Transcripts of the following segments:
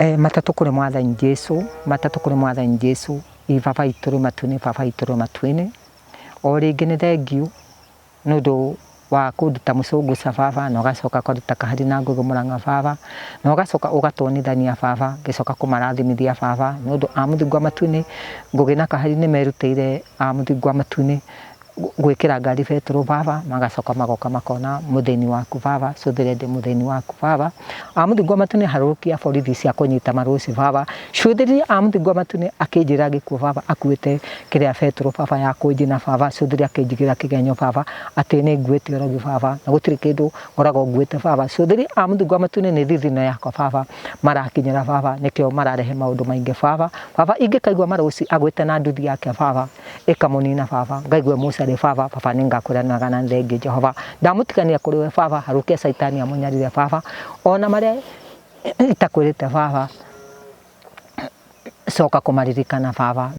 Matatu kuri Mwathani Jesu, matatu kuri Mwathani Jesu, ibaba ituru matune, baba ituru matwene. O ringi ni thengiu nundu wa kuruta mucunguca baba na ugacoka kuruta kahari na ngugu Murang'a baba na ugacoka ugatonithania baba ngicoka kumarathimithia baba nundu a Muthingu wa Matune ngugi na kahari ni merutire a Muthingu wa Matune gwikira ngari Petro baba magacoka magoka makona mutheni waku baba cuthirende mutheni waku baba a Muthingu wa Matune harukia borithi cia kunyita maruci baba cuthiri a Muthingu wa Matune akinjira gikuo baba akuite kiria Petro baba ya kunjina baba cuthiri akinjigira kigenyo baba ati ni nguite orogi baba na gutiri kindu ngorago nguite baba cuthiri a Muthingu wa Matune ni thithino yakwa baba marakinyira baba nikio mararehe maundu maingi baba ingikaigua maruci agwite na nduthi yake baba ikamunina baba ngaigua mucari baba baba ningakuranaga na thengi Jehova ndamutikania kuri we baba haruke saitani amunyarire baba ona maria itakwirite baba coka kumaririkana baba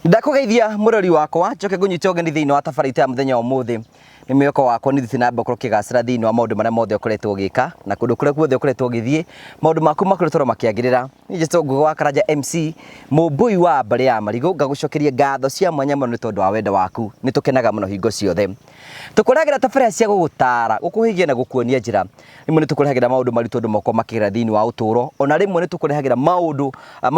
Ndakugeithia murori wakwa njoke ngunyite ogeni thiini wa tabarita ya muthenya umuthi ni mioko wakwa ni thithi na mbokoro kigacira thiini wa maundu maria mothe ukoretwo gika na kundu kuria guothe ukoretwo ugithie maundu maku makoretwo makiagirira ni Jesu Ngugi wa Karanja MC mumbui wa mbari ya marigo ngagucokeria ngatho cia mwanya muno ni tondu wa wendo waku ni tukenaga muno hingo ciothe tukuragira tabarira cia gugutara gukuhigia na gukuonia njira rimwe ni tukuragira maundu maritu ndu moko makira thiini wa uturo ona rimwe ni tukuragira maundu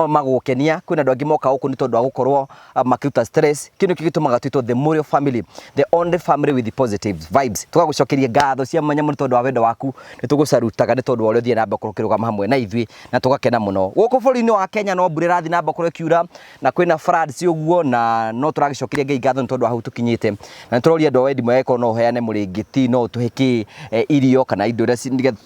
magukenia kwina andu angi moka guku ni tondu wa gukorwo makiruta stress kinu kigitumaga twitwo the Muriu family the only family with the positive vibes tugagucokeria ngatho cia mwanya muno tondu wa wendo waku ni tugucarutaga ni tondu wa uria thie na mbokoro kirugama hamwe na ithwi na tugakena muno guku buri-ini wa Kenya no mbura rathi na mbokoro kiura na kwina floods uguo na no turagicokeria Ngai ngatho ni tondu wa hau tukinyite na turoria andu wendi mweko no heane muringiti no tuhiki irio kana indo iria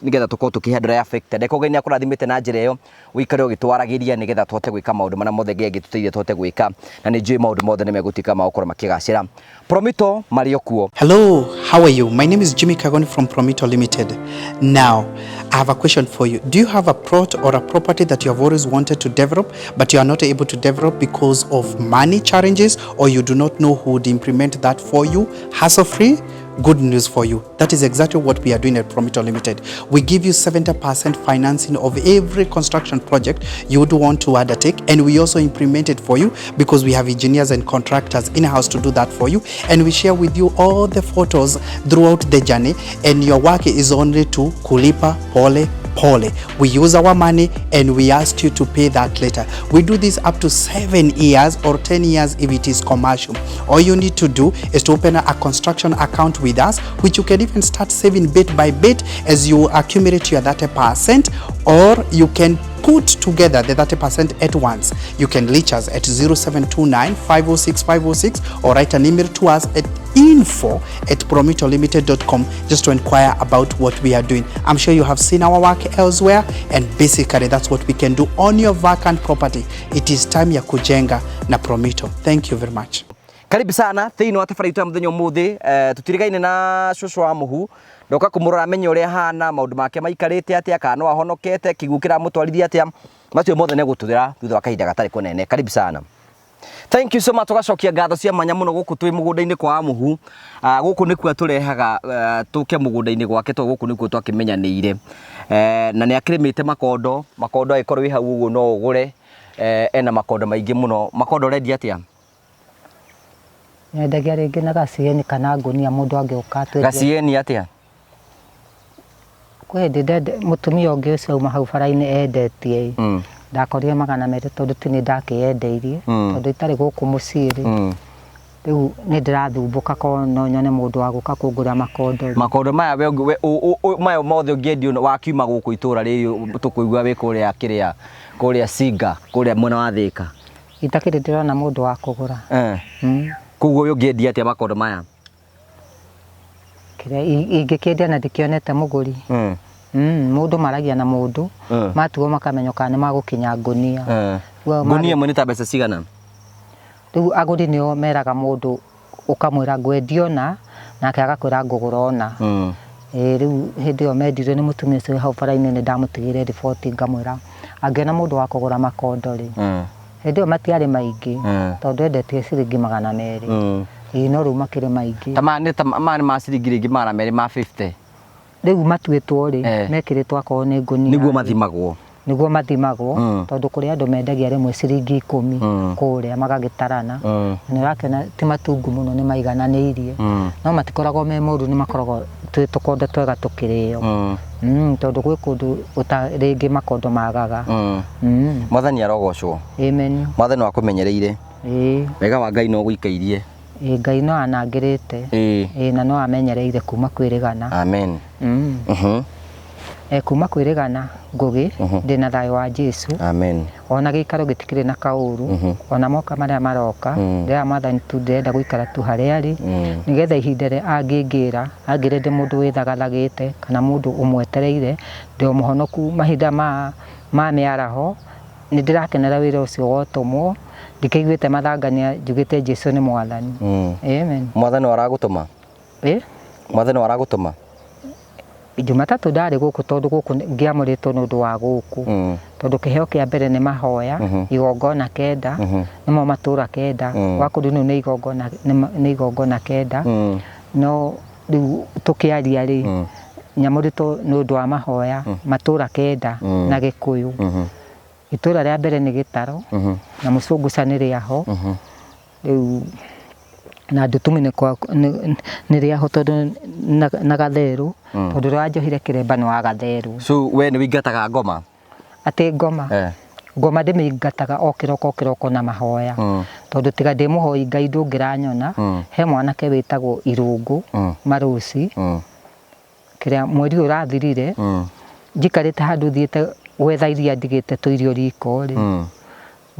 nigetha tukorwo tukihandura affected ekogenia kurathimite na njira iyo wikare ugitwaragiria nigetha tuhote gwika maundu mana mothe Ngai angituteithia tuhote gwika na ni njui maundu mothe nimegutika magukora makigacira Promito Mariokuo. Hello, how are you? My name is Jimmy Kagoni from Promito Limited. Now, I have a question for you. Do you have a plot or a property that you have always wanted to develop, but you are not able to develop because of money challenges, or you do not know who would implement that for you, hassle-free? Good news for you. That is exactly what we are doing at Promito Limited. We give you 70% financing of every construction project you would want to undertake, and we also implement it for you because we have engineers and contractors in-house to do that for you, and we share with you all the photos throughout the journey, and your work is only to kulipa pole pole. We use our money and we ask you to pay that later. We do this up to 7 years or 10 years if it is commercial. All you need to do is to open a construction account with us, which you can even start saving bit by bit as you accumulate your 30%, or you can put together the 30% at once. You can reach us at 0729 506 506 or write an email to us at info@promitolimited.com just to inquire about what we are doing. I'm sure you have seen our work elsewhere, and basically that's what we can do on your vacant property. It is time ya kujenga na Promito. Thank you very much. Karibu sana thiini wa tabarita ya muthenya umuthi tutirigaine na cucu wa muhu ndoka kumurora amenye uria hana maundu make maikarite atia kana ahonokete kigukira mutwarithia atia macio mothe ne gututhira thutha wa kahinda gatari kunene. Karibu sana. Thank you so much. Tugacokia ngatho cia mwanya muno guku twi mugunda-ini kwa muhu guku nikuo turehaga tuke mugunda-ini gwake to guku nikuo twakimenyanire na ni akirimite makondo agikorwo wi hau uguo no ugure ena makondo maingi muno. Makondo ready atia nyendagia ringi na gacieni kana ngunia mundu angiuka atwendia gacieni atia kwende mutumia ungi ucio uma hau bara-ini endetie ndakorire magana mere tondu tini ndakiyendeirie tondu itari guku muciri riu ni ndirathumbuka ko no nyone mundu wa guka kungura makondo maya we maya mothe ungiendio wakiuma guku itura riri tukuigua we kuria Singa kuria mwena wa Thika itakiri ndirona mundu wa kugura kuguo ungiendia atia makondo maya kire ingikendia na ndikionete muguri mundu maragia na mundu matuo makamenyoka ni magukinya ngunia ngunia mwe ni ta mbeca cigana riu aguri nio meraga mundu ukamwira ngwendio na nake agakwira ngugura ona riu hindi yo mendirio ni mutumia ucio hau bara-ini ni ndamutigire report ngamwira angiona mundu wa kugura makondo ri Hĩndĩ ĩyo matiarĩ maingĩ tondũ endetie ciringi 200. No rĩu makĩrĩ maingĩ. Mani ma ciringi rĩngĩ 200 ma 50. Rĩu matuĩtwo rĩ mekĩrĩtwo akorwo nĩ ngũnia. Nĩguo mathimagwo tondũ kũrĩ andũ mendagia rĩmwe ciringi 10 kũrĩa magagĩtarana. Nĩ ũrakĩona ti matungu mũno nĩ maigananĩirie. No matikoragwo me moru nĩ makoragwo twĩ tũkondo twega tũkĩrĩo. Tondũ gwĩ kũndũ rĩngĩ makondo magaga. Mwathani arogocwo. Amen. Mwathani wakũmenyereire. Wega wa Ngai no gũikairie. Ngai no anangĩrĩte. Na no amenyereire kuma kwĩrĩgana. Amen. Kuma kwĩrĩgana ngũgĩ ndĩna thayũ wa Jesu. Amen. Ona gĩikaro gĩtikĩrĩ na kaũru. Ona moka marĩa maroka ndĩra Mwathani tu ndĩrenda gũikara tu harĩa arĩ nĩgetha ihinda rĩrĩa angĩngĩra angĩre ndĩ mũndũ wĩthagathagĩte kana mũndũ ũmwetereire ndĩ mũhonoku mahinda ma mĩaraho. Nĩ ndĩrakenera wĩra ũcio wotũmwo ndikaiguĩte mathangania njugĩte Jesu nĩ Mwathani. Amen. Mwathani aragũtũma. Mwathani aragũtũma. Jumatatũ ndarĩ gũkũ tondũ gũkũ ngĩamũrĩtwo nĩ ũndũ wa gũkũ tondũ kĩheo kĩa mbere nĩ mahoya igongona 9 nĩmo matũra 9 wakũndũ nĩ igongona 9 no rĩu tũkĩaria rĩ nyamũrĩtwo nĩ ũndũ wa mahoya matũra 9 na Gĩkũyũ. Itũra rĩa mbere nĩ Gĩtaro na Mũcũngũca nĩ rĩaho rĩu na Ndutumi nĩ rĩaho tondũ na Gatherũ tondũ rwa njohire kĩremba nĩ wa Gatherũ. So we nĩ wĩingataga ngoma? Atĩ ngoma ngoma ndĩmĩingataga o kĩroko na mahoya tondũ tiga ndĩ mũhoi Ngai ndũngĩranyona. He mwanake wĩtagwo Irũngũ Marũci kĩrĩa mweri ũrathirire njikarĩte handũ thiĩte gwetha iria ndigĩte tũirio riko rĩ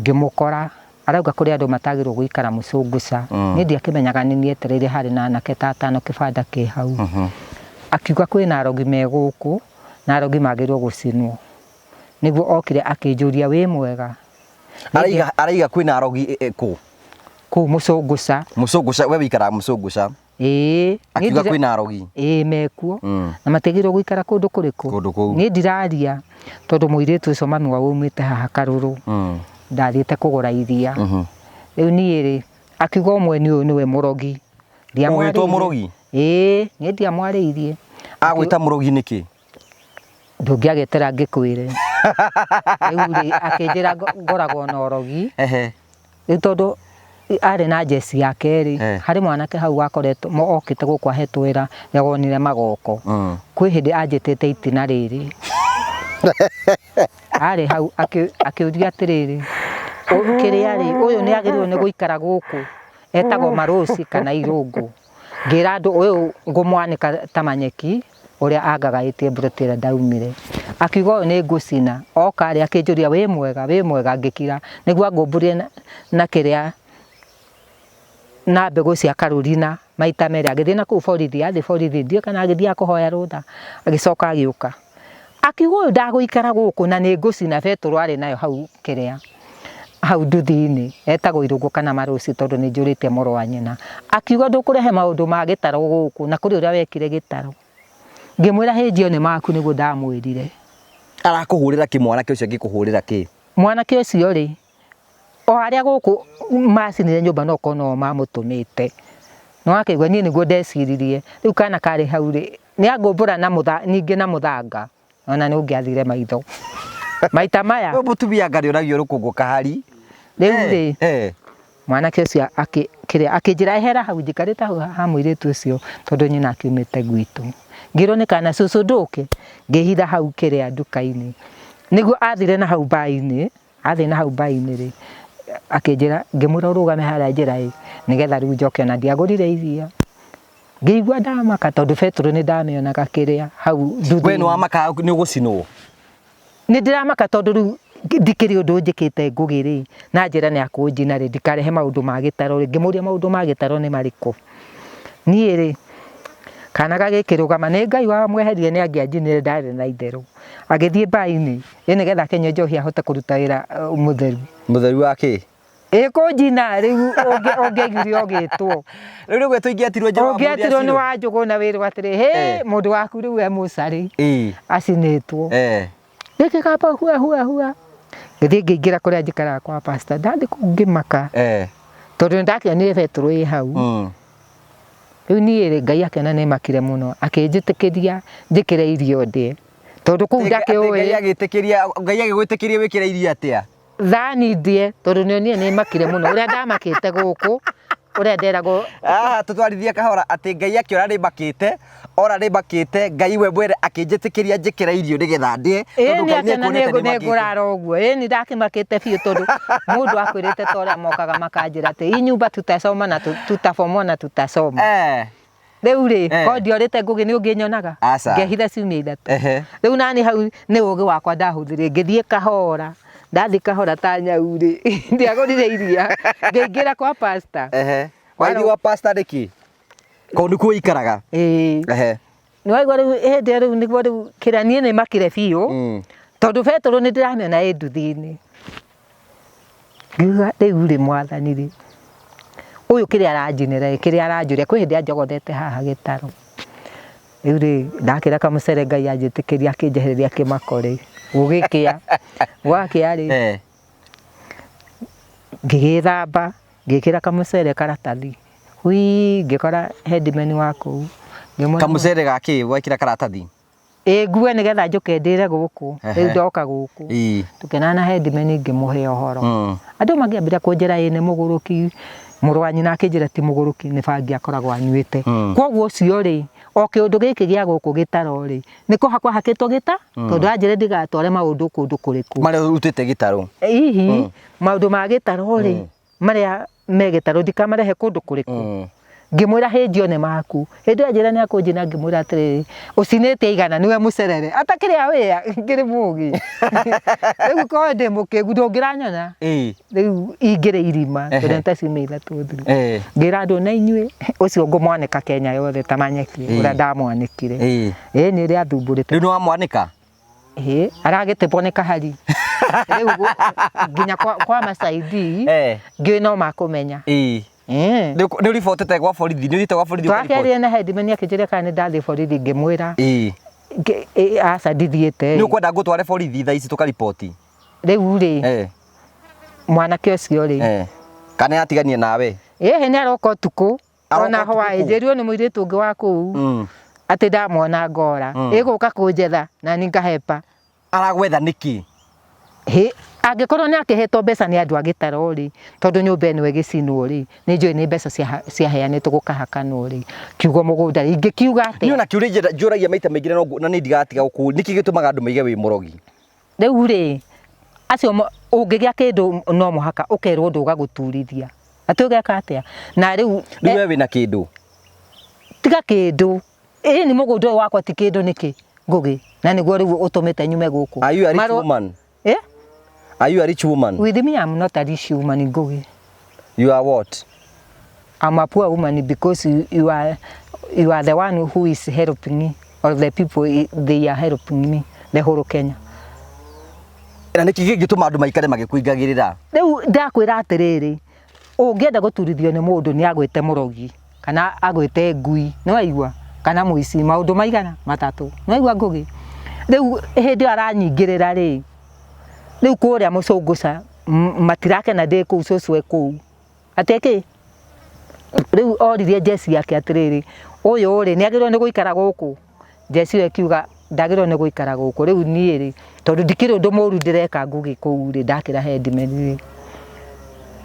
ngĩmũkora arauga kũrĩ andũ matagĩrwo gũikara Mũcũngũca. Niĩ ndiakĩmenyaga nĩ niĩ etereire harĩ na anake ta 5 kĩbanda kĩ hau. Akiuga kwĩna arogi me gũkũ na arogi magĩrwo gũcinwo. Nĩguo okire akĩnjũria wĩ mwega. Araiga kwĩna arogi kũ? Kũu Mũcũngũca. Mũcũngũca we wĩikaraga Mũcũngũca? Akiuga kwĩna arogi? Mekuo na matigĩrwo gũikara kũndũ kũrĩkũ? Niĩ ndiraria tondũ mũirĩtu ũcio mami wao umĩte haha Karũrũ. Ndathiĩte kũgũra iria. Rĩu niĩ rĩ akiuga ũmwe nĩ ũyũ nĩwe mũrogi. Ũgĩtwo mũrogi? Niĩ ndiamwarĩirie. Agwĩta mũrogi nĩkĩ? Ndũngĩagetera ngĩkwĩre. Rĩu rĩ akĩnjĩra ngoragwo na ũrogi. Rĩu tondũ arĩ na jeci yake rĩ harĩ mwanake hau wakoretwo okĩte gũkũ ahetwo wĩra yagonire magoko. Kwĩ hĩndĩ anjĩtĩte itina rĩrĩ. Arĩ hau akĩũria atĩrĩrĩ kĩrĩa rĩ ũyũ nĩ agĩrĩirwo nĩ gũikara gũkũ etagwo Marũci kana Irũngũ. Ngĩra andũ ũyũ ngũmwanĩka ta manyeki ũrĩa angagaĩtie mburoti ĩrĩa ndaumire. Akiuga ũyũ nĩ ngũcina oka rĩ akĩnjũria wĩ mwega ngĩkira nĩguo ngũmbũrie na kĩrĩa na mbegũ cia Carolina maita merĩ agĩthiĩ na kũu borithi athĩ borithi ndiĩ kana agĩthiĩ kũhoya rũtha agĩcoka agĩũka. Akiuga ũyũ ndagũikara gũkũ na nĩ ngũcina betũrũ arĩ nayo hau kĩrĩa hau nduthi-inĩ etagwo Irũngũ kana Marũci tondũ nĩ njũrĩte mũrũ wa nyina. Akiuga ndũkũrehe maũndũ ma Gĩtaro gũkũ na kũrĩ ũrĩa wekire Gĩtaro. Ngĩmwĩra hĩnjio nĩ maku nĩguo ndamwĩrire. Arakũhũrĩra kĩ mwanake ũcio angĩkũhũrĩra kĩ? Mwanake ũcio rĩ o harĩa gũkũ macinire nyũmba no kono mamũtũmĩte. No akĩigua niĩ nĩguo ndeciririe rĩu kana karĩ hau rĩ nĩ angũmbũra na ningĩ na mũthanga ona nĩ ũngĩathire maitho. Maita maya mũtumia ngarĩ ũragio rũkũngũ kahari. Rĩu rĩ mwanake ũcio akĩnjĩra ehera hau njikarĩte hau ha mũirĩtu ũcio tondũ nyina akiumĩte gwitũ. Ngĩrwo nĩ kana cũcũ ndũke ngĩhitha hau kĩrĩa nduka-inĩ nĩguo athire na hau mbaĩ-inĩ rĩ akĩnjĩra ngĩmũra ũrũgame harĩa njĩra ĩ nĩgetha rĩu njoke ona ndiagũrire iria. Ngĩigua ndamaka tondũ betũrũ nĩ ndamĩonaga kĩrĩa hau nduthi. We nĩ wamaka nĩ ũgũcinwo? Nĩ ndĩramaka tondũ rĩu ndikĩrĩ ũndũ njĩkĩte ngũgĩ rĩ na njĩra nĩ akũnjina rĩ ndikarehe maũndũ ma Gĩtaro rĩ ngĩmũria maũndũ ma Gĩtaro nĩ marĩkũ. Niĩ rĩ kana gagĩkĩrũgama nĩ Ngai wamweherire nĩ angĩanjinire ndarĩ na itherũ. Agĩthiĩ mbaĩ-inĩ nĩgetha akenye njohi ahote kũruta wĩra mũtheru. Mũtheru wa kĩ? Kũnjina rĩu ũngĩaiguire ũgĩtwo. Rĩu nĩ gwĩtwo ingĩatirwo Njũgũ. Ũngĩatirwo nĩ wa Njũgũ na wĩrwo atĩrĩ mũndũ waku rĩu e mũcarĩ acinĩtwo. Gĩkĩ kamba hua Githii ngĩingĩra kũrĩa njikaraga kwa pastor ndathi ngĩmaka tondũ ndakĩonire Petro ĩ hau rĩu niĩ Ngai akĩona nĩ makire mũno akĩnjĩtĩkĩria njĩkĩre irio ndĩe tondũ kũu ndakĩũĩ Ngai agĩgwĩtĩkĩria wĩkĩre irio atĩa thani ndĩe tondũ nĩonire nĩ makire mũno ũrĩa ndamakĩte gũkũ ũrĩa nderagwo tũtwarithie kahora atĩ Ngai akĩona nĩ makĩte ora nĩ makĩte Ngai we mwene akĩnjĩtĩkĩria njĩkĩre irio nĩgetha ndĩe tondũ Ngai nĩ akuonete nĩ ngũrara ũguo nĩ ndakĩmakĩte biũ tondũ mũndũ akwĩrĩte ta ũrĩa mokaga makanjĩra atĩ hii nyumba tutasoma na tutabomoa na tutasoma rĩu rĩ ko ndiorĩte ngũgĩ nĩ ũngĩnyonaga ngehitha ciumia ithatũ rĩu nani hau nĩ ũgĩ wakwa ndahũthĩrire ngĩthiĩ kahora ndathi kahora ta nyau rĩ ndiagũrire iria ngĩingĩra kwa pastor wathi wa pastor nĩkĩ kũu nĩkuo ikaraga nĩ waigua rĩu hĩndĩ rĩu nĩguo rĩu kĩrĩa niĩ nĩ makire biũ tondũ Petro nĩ ndĩramĩona ĩ nduthi-inĩ ngiuga rĩu rĩ Mwathani rĩ ũyũ kĩrĩa aranjinĩra kĩrĩa aranjũria kwĩ hĩndĩ anjogothete haha gĩtaro rĩu rĩ ndakĩra kamũcere Ngai anjĩtĩkĩria akĩnjehereria kĩmako rĩ gũgĩkĩa gwakĩa rĩ ngĩgĩthamba ngĩkĩra kamũcere karatathi ngĩkora headman wa kũu kamũcere gakĩ gwĩkĩra karatathi ngue nĩgetha njũke ndĩre gũkũ rĩu ndoka gũkũ tũkenana na headman ngĩmũhe ũhoro andũ mangĩambĩra kũnjĩra nĩ mũgũrũki mũrũ wa nyina akĩnjĩra ti mũgũrũki nĩ bangi akoragwo anyuĩte koguo ũcio rĩ o kĩũndũ gĩkĩ gĩa gũkũ gĩtaro rĩ nĩko hakwa hakĩtwo gĩta tondũ anjĩre ndigatware maũndũ kũndũ kũrĩkũ marĩa ũrutĩte gĩtaro hihi maũndũ ma gĩtaro rĩ marĩa me gĩtaro ndikamarehe kũndũ kũrĩkũ ngĩmwĩra hĩndio nĩ maku hĩndĩ anjĩra nĩ akũnjina ngĩmwĩra atĩrĩrĩ ũcinĩte igana nĩwe mũcerere atakĩrĩa wĩa ngĩrĩ mũgi rĩu ko ndĩ mũkĩgu ndũngĩranyona rĩu ingĩrĩ irima tondũ nĩtaciumia ithatũ thiru ngĩra andũ na inyuĩ ũcio ngũmwanĩka Kenya yothe ta Manyeki ũrĩa ndamwanĩkire nĩ ũrĩa athumbũrĩte rĩu nĩ wamwanĩka aragĩtĩbwo nĩ kahari rĩu nginya kwa macaidi ngĩũĩ no makũmenya nĩ ũribotete gwa borithi nĩ ũthiĩte gwa borithi twakĩaria na headman akĩnjĩra kana nĩ ndathiĩ borithi ngĩmwĩra aca ndithiĩte nĩ ũkwenda ngũtware borithi thaa ici tũkariboti rĩu rĩ mwanake ũcio rĩ kana yatigania nawe nĩ aroka ũtukũ ona hwaĩ njĩrirwo nĩ mũirĩtu ũngĩ wa kũu atĩ ndamwona ngora ĩgũka kũnjetha na niĩ ngahepa aragwetha nĩkĩ angĩkorwo nĩ akĩhetwo mbeca nĩ andũ a gĩtaro rĩ tondũ nyũmba ĩno ĩgĩcinwo rĩ nĩ njũĩ nĩ mbeca ciaheanĩtwo gũkahakanwo rĩ kiugo mũgũnda ingĩkiuga atĩ niĩ ona kĩũria njũragia maita maingĩ na nĩ ndigatiga gũkũ nĩkĩ gĩtũmaga andũ maige wĩ mũrogi rĩu rĩ acio ũngĩgĩa kĩndũ no mũhaka ũkerwo ndũgagũturithia atĩ ũgeka atĩa na rĩu we wĩna kĩndũ tiga kĩndũ nĩ mũgũnda ũyũ wakwa ti kĩndũ nĩkĩ ngũgĩ na nĩguo rĩu ũtũmĩte nyume gũkũ are you a rich woman Are you a rich woman? With me, I'm not a rich woman, Ngogi. You are what? I'm a poor woman because you are the one who is helping me, or the people they are helping me, the whole Kenya. Na nĩkĩ gĩtũma andũ maikare magĩkũingagĩrĩra? Rĩu ndakwĩra atĩrĩrĩ, ũngĩenda gũturithio nĩ mũndũ nĩ agwĩte mũrogi kana agwĩte ngui, nĩ waigua kana mũici maũndũ maigana matatũ. Nĩ waigua Ngogi? Rĩu hĩndĩ aranyingĩrĩra rĩ rĩu kũrĩa mũcũngũca matirakena ndĩ kũu cũcũ kũu atĩkĩ rĩu oririe Jesse yake atĩrĩrĩ ũyũ rĩ nĩ agĩrĩirwo nĩ gũikara gũkũ Jesse we kiuga ndagĩrĩirwo nĩ gũikara gũkũ rĩu niĩ rĩ tondũ ndikĩrĩ ũndũ mũru ndĩreka Ngogi kũu rĩ ndakĩra headman rĩ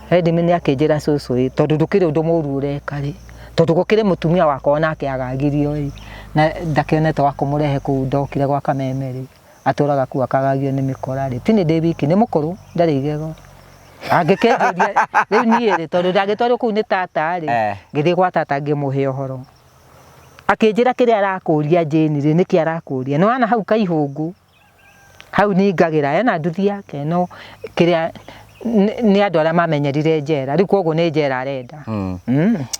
headman akĩnjĩra cũcũ rĩ tondũ ndũkĩrĩ ũndũ mũru ũreka rĩ tondũ gũkĩrĩ mũtumia wakwa nake agagirio rĩ na ndakĩonete wa kũmũrehe kũu ndokire gwa Kameme rĩ atũraga kuo akagagio nĩ mĩkora rĩ ti nĩ ndĩ wiki nĩ mũkũrũ ndarĩ igego angĩkenderia rĩu niĩ rĩ tondũ ndagĩtwarwo kũu nĩ tata rĩ ngĩthiĩ gwa tata ngĩmũhe ũhoro akĩnjĩra kĩrĩa arakũria Jane rĩ nĩkĩ arakũria nĩ wana hau kaihũngũ hau ningagĩra ena nduthi yake no kĩrĩa nĩ andũ arĩa mamenyerire njera rĩu koguo nĩ njera arenda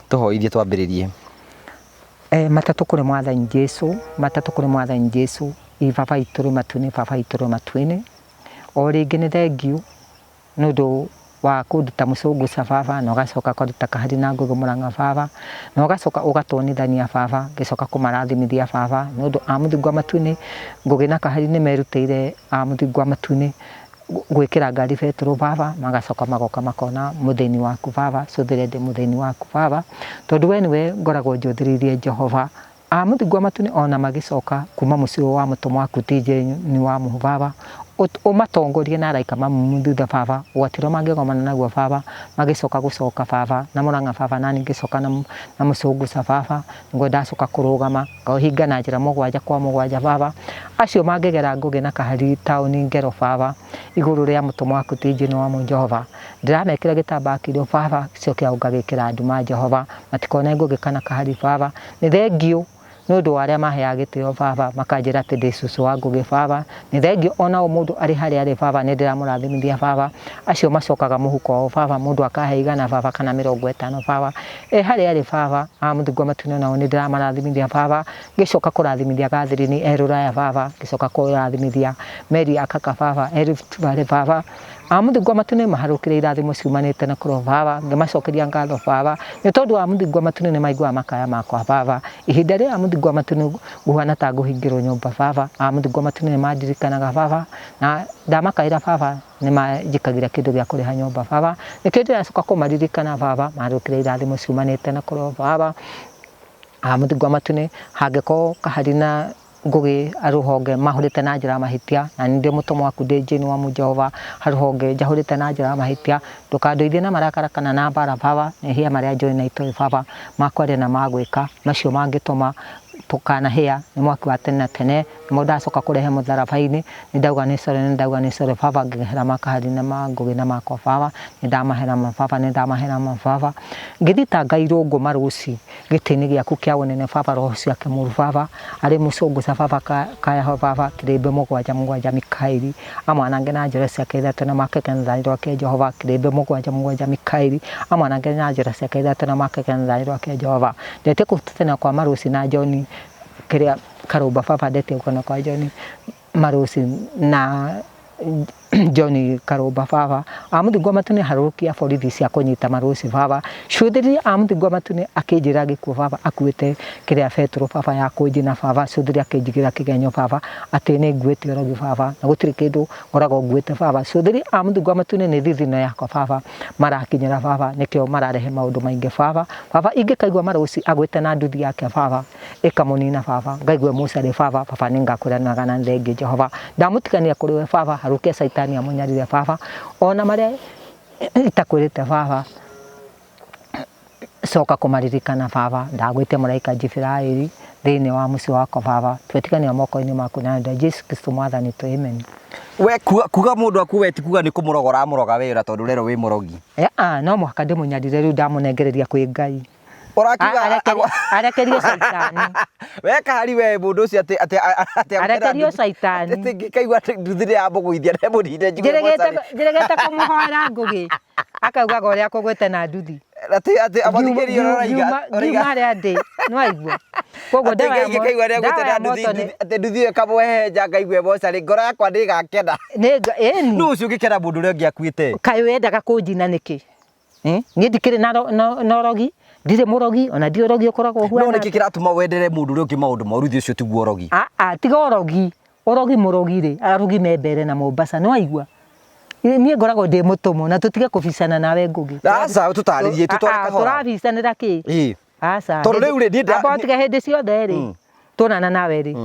tũhoithie twambĩrĩrie matatũ kũrĩ Mwathani Jesũ matatũ kũrĩ Mwathani Jesũ baba itũrĩ matu-inĩ baba itũrĩ matu-inĩ o rĩngĩ nĩ thengiũ nĩ ũndũ wa kũnduta mũcũngũca baba na ũgacoka kũruta kahari na Ngũgĩ Mũrang'a baba na ũgacoka ũgatonithania baba ngĩcoka kũmarathimithia baba nĩ ũndũ a mũthingu wa matu-inĩ Ngũgĩ na kahari nĩ merutĩire a mũthingu wa matu-inĩ gwikira ngari betro baba magacoka magoka makona muthini waku baba cuthire ndi muthini waku baba tondu we niwe ngoragwo njuthiririe Jehova amuthingo matune ona magicoka kuma mucio wa mutomo waku tije ni wa mu baba umatongorie na araika mamumuthutha baba gwatiro mangigomana naguo baba magicoka gucoka baba na muranga baba nani ngicoka na mucunguca baba ngo ndacoka kurugama ngauhinga na njira mugwanja kwa mugwanja baba acio mangigera ngugi na kahari tauni ngero baba iguru ria mutomo waku tije ni wa mu Jehova ndiramekira gitamba kirio baba ciokia ungagikira nduma Jehova matikone ngugi kana kahari baba ni thengio nundu waria mahea gitio baba makanjira ati ndi cucu wa ngugi baba ni thengio ona mundu ari hari ari baba ni ndiramurathimithia baba acio macokaga muhuko o baba mundu akahe igana baba kana 50 baba hari ari baba amuthingo matune nao ni ndiramarathimithia baba ngicoka kurathimithia gathirini eruraya baba ngicoka kurathimithia meri akaka baba erutubare baba amuthingo matune maharukire irathimo ciumanite na kuro baba ngimacokeria ngatho baba ni tondu amuthingo matune ni maigua makaya makwa baba ihinda ria amuthingo matune guhana ta nguhingirwo nyumba baba amuthingo matune mandirikanaga baba na ndamakaira baba ni majikagira kindu gia kuriha nyumba baba nikio ndiracoka kumaririkana baba maharukire irathimo ciumanite na kuro baba amuthingo matune hangeko kaharina ngugi aruhonge mahurite na njira mahitia na ndi mutomo waku ndinjini wa mu Jehova haruhonge njahurite na njira mahitia ndukandoithie na marakara kana na mbara baba nehia maria njoi na itoi baba makware na magwika macio mangituma tukana hia ni mwaki wa tene tene mo ndacoka kurehe mutharabaini ni ndauga ni core baba ngihera makahari na mangugi na makwa baba ni ndamahera baba ni ndamahera baba ngithita ngairungu maruci gitini giaku kia wonene baba roho ciake muru baba ari mucungu ca baba kaya baba kirembe mugwanja Mikaeli amwanange na njira ciake ithatu na makeke na thani rwake Jehova kirembe mugwanja Mikaeli amwanange na njira ciake ithatu na makeke na thani rwake Jehova ndete kutena kwa maruci na Joni kiria karumba baba ndete ukona kwa Joni maruci na Joni karumba baba amuthingo matune harukia borithi cia kunyita maruci baba cuthiri amuthingo matune akinjira gikuo baba akuite kiria Petro baba ya kunjina baba cuthiri akinjigira kigenyo baba ati ni nguite orogi baba na gutiri kindu ngorago nguite baba cuthiri amuthingo matune ni thithino yakwa baba marakinyira baba nikio mararehe maundu maingi baba ingikaigua maruci agwite na nduthi yake baba ikamunina baba ngaigua mucari baba ni ngakuranaga na thengi Jehova ndamutikania kuriwe baba harukia saitani amunyarire baba ona maria itakwirite baba coka kumaririkana baba ndagwite muraika Jifiraeli thiini wa muci wako baba twetikania moko-ini maku na Jesu Kristo mwathani tu amen. We kuga mundu akuwe ti kuga ni kumurogora amuroga wira tondu rero wi murogi no muhaka ndimunyarire riu ndamunengereria kwi Ngai orakiga arekerio saitani weka hari we mundu ucio ati arekerio saitani ati kaigua nduthire ya mbuguithia na murinde njiregete kumuhora ngugi akauga gore akugwete na nduthi ati abathikirio roraiga ngimare ndi no aigua kogo ndawa kaigua ria gwete na nduthi ati nduthi kamwehenja ngaigua bocari ngora yakwa ndigakena no ucio ngikena mundu ria ngiakuite kai wendaga kunjina niki ni ndikire na rogi ndire murogi ona ndi rogi ukoragwo huana no niki kiratuma wendere mundu uri ungi maundu moruthi ucio tiguo rogi tiga orogi murogi ri arogi membere na Mombasa no aigua nie ngoragwo ndi mutumo na tutige kubicana nawe ngugi asa tutaririe tutware kahora turabicanira ki asa tondu riu ri ndi abotiga hindi ciothe ri tunana nawe ri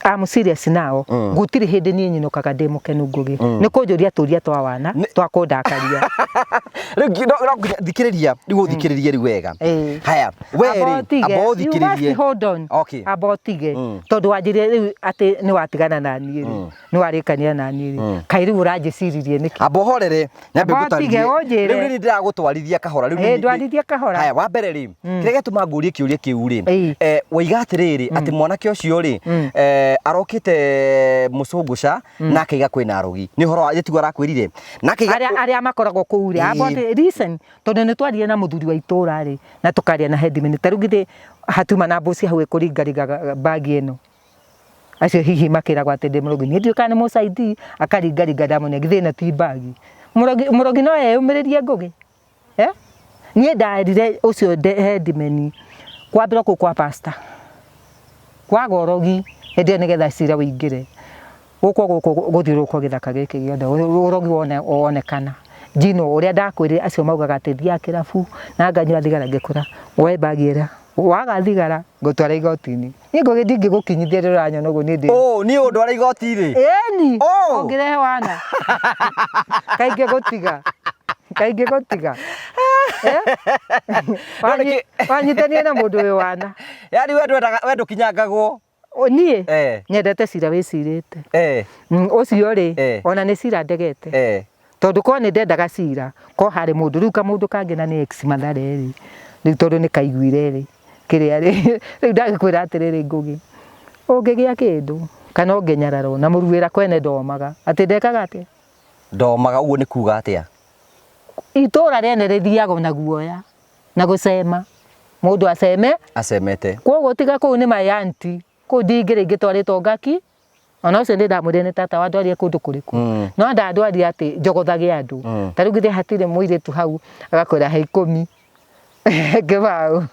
I'm serious now gutiri hindi nie nyinukaga ndi mukenu ngugi ni kunjuria turia twa wana twa kundakaria thikiriria riu thikiririe riu wega haya we ri abothikiririe hold on abotige tondu wanjirie riu ati ni watigana na nie ri ni warikania na nie ri kai riu uranjiciririe niki abohorere nyambe gutaririe riu ni ndiragutwarithia kahora riu ndwarithia kahora haya wa mbere ri kiria gituma ngurie kiuria kiu ri waiga atiriri ati mwanake ucio ri arokite mucunguca nake iga kwina arogi ni horo atigwa arakwirire nake aria makoragwo kuuri about reason tondu ni twarie na muthuri wa itura ri na tukaria na headman taru githe hatuma na bosi hawe kuringariga bagi eno acio hihi makiragwo ati ndi murogi ni ndio kana musaidi akaringariga ndamone githe na ti bagi murogi no eyumiririe ngugi nie ndarire ucio headman kwambira kwa pastor kwa gorogi hende nigetha cira wingire guko guthiuruka githaka giki giothe urogi wonekana Jino uria ndakwire acio maugaga ati thia kirabu na nganyua thigara ngikura we bagiera waga thigara ngutwara igoti-ini ni ngugithii gukinyithia ruranyona uguo ni ndi ni undwara igoti-ri eni ongirehe wana kaingi gutiga wanyitanie na mundu wi wana yani we ndukinyangagwo nie nyendete cira wicirite ucio ri ona ni cira ndegete tondu ko ni ndendaga cira ko hari mundu riu ka mundu kangi na ni ex Mathare ri riu tondu ni kaiguire ri kiria ri riu ndagikwira atiriri ngugi ungigia kindu kana ungenyararo na muruwira kwene ndomaga ati ndekaga atia ndomaga uguo ni kuga atia itora rene rithiaga na guoya na gucema mundu acemete koguo tiga kuu ni mayanti kuu ndingiri ngitwaritwo ngaki ona ucio ndi ndamwire ni tata wandwarie kundu kuriku no ndandwarie ati njogothagia andu ta riu ngithi hatire muiritu hau agakwira he 10 ngibau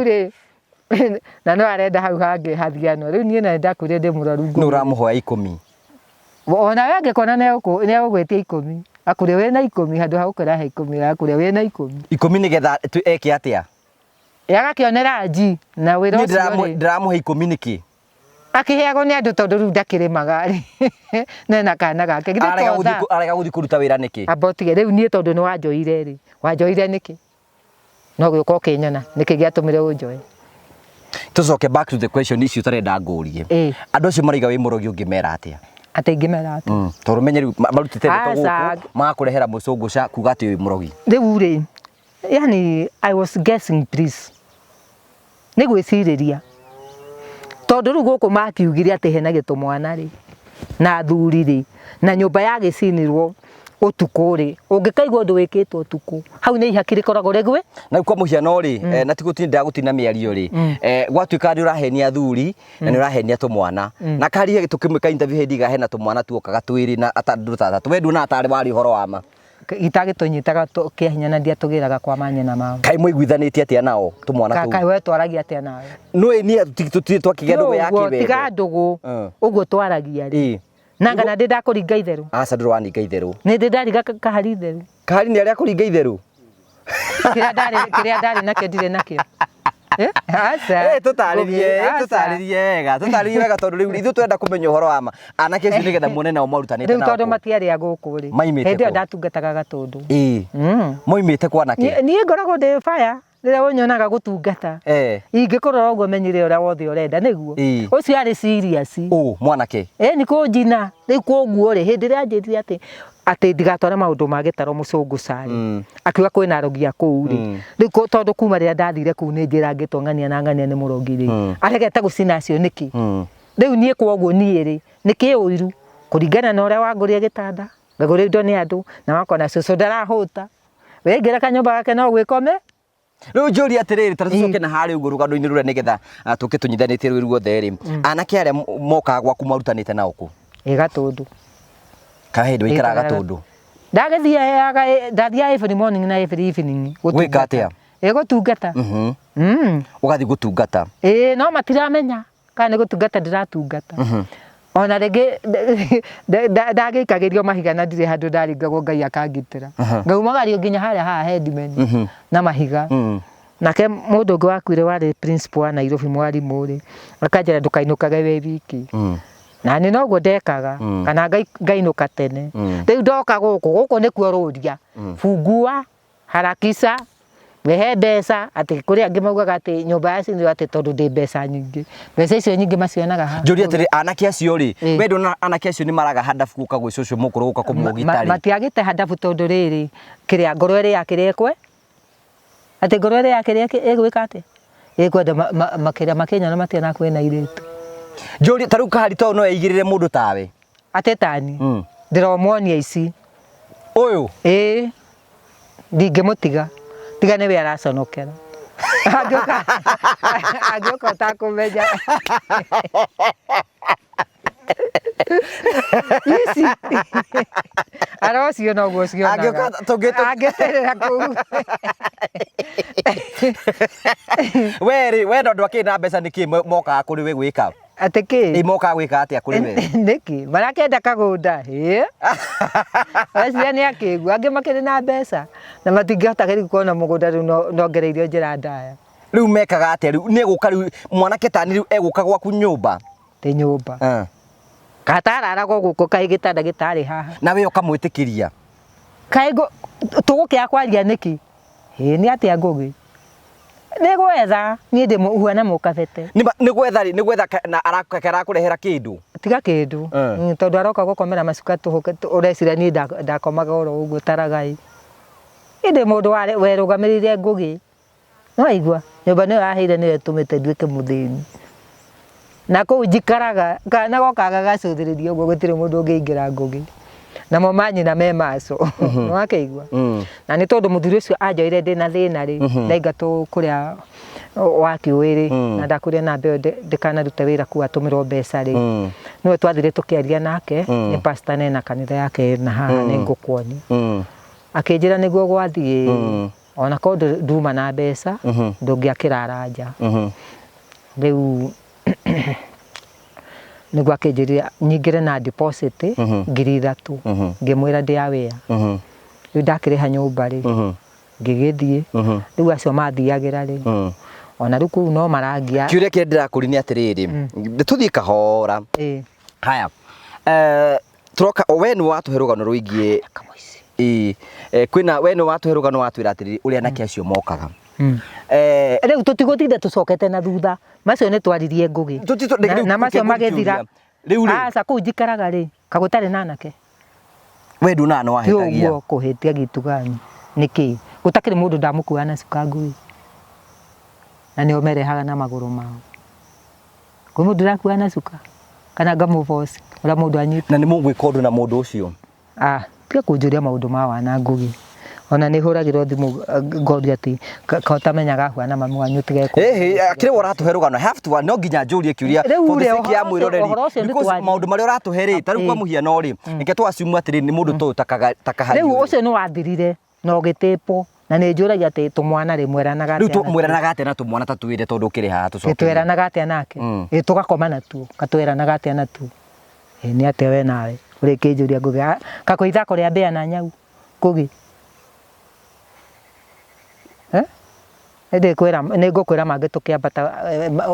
riu na no arenda hau hangi hathiano riu nie na ndakwire ndi muraru no uramuhoya 10 ona we angikona ne ugwetia 10 akure we na 10 handu ha ukora he 10 akure we na 10 nigetha eke atia yagakionera nji na wira ucio ndiramuhe 10 niki akiheagwo ni andu tondu riu ndakirimaga ri nena kana gake arega guthi kuruta wira niki abotige riu nie tondu ni wanjoire niki no gĩuka ũkĩnyona nĩkĩ gĩatũmire ũnjoe tucoke back to the question icio tarenda ngũrie andũ acio maraiga wĩ mũrogi ũngĩmera atĩa ate ingĩmera atĩa tondũ menye rĩu marutĩte ndeto gũkũ magakũrehera mũcũngũca kuga atĩ wĩ mũrogi rĩu rĩ yani I was guessing please nĩ gwĩcirĩria tondu rĩu gũkũ makiugire atĩ hena gĩtũmwana rĩ na athuri rĩ na nyũmba ya gĩcinirwo utuku ri ungikaigwa undu wikitwo utuku hau ni ihaki rikoragwo regwe na kwa muhiano ri na tigutinda gutina miario ri gwatuika ndi urahenia athuri na ni urahenia tumwana na karihe gitukimwika interview hendiga hena tumwana tuokaga twiri na atandu tata wendu na atari wari horo wama itagitunyitaga kiahinya na ndia tugiraga kwa manyina mao kai muiguithanitie atia nao tumwana tu kai we twaragia atia nawe no ni tutire twakigia ndugu yake we tiga ndugu uguo twaragia ri nanga na ndenda kuringa itheru aca nduru waninga itheru ni ndenda riga kahari itheru kahari ni aria kuringa itheru kiria ndari nakio ndire nakio aca tutaririe wega tondu riu ithu twenda kumenya uhoro wa ma anake icio nigetha muone nao marutanite nao riu tondu matiari a guku ri hindi ndatungataga gatundu moimite kwa nake ni ngoragwo ndi fire rĩrĩa wonyonaga gũtungata ingĩkorora ũguo menyire ũrĩa wothe ũrenda nĩguo ũcio arĩ serious mwanake nĩ kũnjina rĩu kũguo rĩ hĩndĩ ĩrĩa anjĩrire atĩ ndigatware maũndũ ma gĩtaro mũcũngũca akiuga kwĩna arogi a kũu rĩ rĩu tondũ kuma rĩrĩa ndathire kũu nĩ njĩra ngĩtongania na ngania nĩ mũrogi rĩ aregete gũcina acio nĩkĩ rĩu niĩ kwa ũguo niĩ rĩ nĩkĩ ũiru kũringana na ũrĩa wangũrĩa gĩtanda ngagũrĩa indo nĩ andũ na wakona cũcũ ndarahũta we ngĩra kanyũmba gake no gwĩkome riu njuri atiriri tatucoke na hari uguo rugano-ini ruria nigetha tuke tunyithanitie rwiru guothe ri anake aria mokaga gwaku marutanite na uku gatundu kahindu ikaraga gatundu ndathia every morning na every evening gwika atia gutungata ugathi gutungata no matiramenya kana gutungata ndiratungata ona rĩngĩ ndagĩikagĩrio mahiga na ndirĩ handũ ndaringagwo Ngai akangitĩra ngaumagario nginya harĩa haha Headman na mahiga nake mũndũ ũngĩ wakuire warĩ principal wa Nairobi mwarimũ rĩ akanjĩra ndũkainũkage we wiki na nĩ noguo ndekaga kana ngainũka tene rĩu ndoka gũkũ nĩkuo rũria fungua harakisha wehe mbeca ati kuria angi maugaga ati nyumba yacinirwo ati tondu ndi mbeca nyingi mbeca icio nyingi macionaga ha njuri atiri anake acio ri wendo anake acio ni maraga hadafu guka gwi cucu mukuru guka kumugitari matiagite hadafu tondu riri kiria ngoro iri yakire ekwe ati ngoro iri yakire egwika ati ekwenda makiria makenya na matia na kwena iritu njuri taru kahari to no eigirire mundu tawe ate tani ndiromonia ici uyu ndingimutiga tiga nĩ we araconokera angĩoka ũtakũmenya ici arocio noguo cionaga angĩterera kũu we ndo akina mbeca niki moka kuri we gwika ateke moka gwika atia kuri we niki marakenda kagunda acia ni akigua angi makiri na mbeca na matingihota gari kuona mugunda riu nongereirio njira ndaya riu mekaga atia riu ni guka riu mwanake tani riu eguka gwaku nyumba te nyumba katararago guko kai gitanda gitari haha na we ukamwitikiria kaigo tugukia kwaria niki ni atia ngugi ni gwetha ni ndi huana mukabete ni gwetha na arakakera kurehera kindu tiga kindu tondu aroka gukomera macuka urecira ni ndakomaga oro uguo taragai inde mundu werugamirire ngugi no aigua nyumba ni yaheire ni tumite nduike muthini na kuu njikaraga kana gokaga gacuthiririo uguo gutire mundu ungiingira ngugi na momanyi na me maco no akaigua na ni tondu muthuri ucio anjoire ndina thina ri ndaingatu kuria waki wiri na ndakuria na mbeo ndikanarute wira ku atumirwo mbeca ri no twathire tukiaria nake ni pastor na kanitha yake na haha ni ngukwoni akinjira niguo gwathie ona ko nduma na mbeca ndungiakira aranja riu niguo akinjiria nyingire na deposit 3,000 ngimwira ndi awea riu ndakiriha nyumba ri ngigithie riu acio mathiagira ri ona riu kuu no marangia kiuria kire ndirakuri ni atiriri tuthie kahora haya turoka we ni watuhe rugano ruigie kwina we ni watuhe rugano watwira atiriri uria nake acio mokaga riu tutigutinde tucokete na thutha macio ni twaririe ngugi na macio magethira riu aca kuu njikaraga ri kagutari nanake we ndunana wahetagia uguo kuhetia gitugani niki gutakiri mundu ndamukua na cuka ngui na ni omerehaga na maguru mao kwi mundu ndakua na cuka kana ngamuvoci ura mundu anyita na ni mugwika undu na mundu ucio tiga kunjuria maundu ma wana ngugi ona ni huragirwo thimu ngori ati kautamenyaga huana mami wanyu tigeko akire uratuhe rugano have to no nginya njurie kiuria fotosiki ya mwiroreri because maundu mari uratuhe ri taru kwa muhiano ri nike twacimwa atiri ni mundu tu takahari riu ucio ni wathirire no gitipo na ni njuragia ati tumwana ri mweranaga ati riu mweranaga ati na tumwana tatuire tondu ukiri haha tucoke tweranaga ati nake tugakoma natuo katweranaga ati natuo ni ati we nawe uri kinjuria ngugi kakuitha kuria mbia na nyau ngugi ende kwera ni ngukwira mangi tukiambata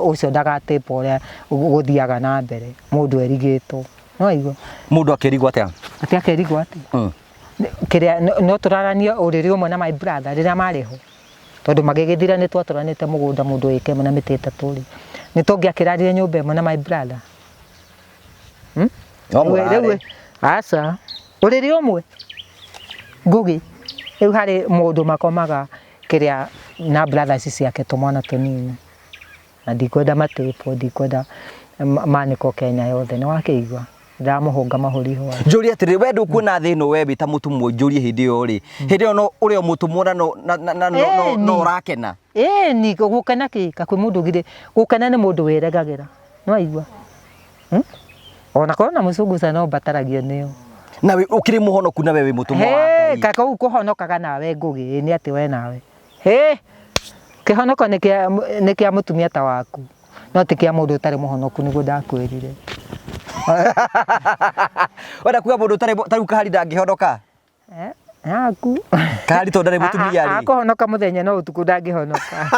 ucio ndagatipa uria guthiaga na mbere mundu erigitwo no igua mundu akirigwa atia akerigwa atia kiria no turarania uriri umwe na my brother rira mariho tondu magigithira ni twaturanite mugunda mundu wike na miti 3 ri ni tungiakirarie nyumba imwe na my brother wewe asa uriri umwe ngugi riu hari mundu makomaga kiria na brothers ciake tumwana tunini na ndikwenda matepo ndikwenda maniko Kenya yothe ni wakeigua ndamuhunga mahuri ho njuria atiri we ndukuona thino we bita mutumwo njurie hindi yo ri hindi yo no urio mutumwo no urakena ni gukena ki kakwi mundu gire gukena ni mundu weregagira no aigua ona kona mucunguca no bataragio niyo na we ukiri muhonoku na we mutumwo wa Ngai kaka ukuhonokaga nawe ngugi ni ati we nawe kihonoko ni kia mutumia ta waku no ti kia mundu utari muhonoku niguo ndakwirire wenda kuga mundu utari taru kahari ndangihonoka aku kahari to ndari mutumia ri akuhonoka muthenya no utuku ndangihonoka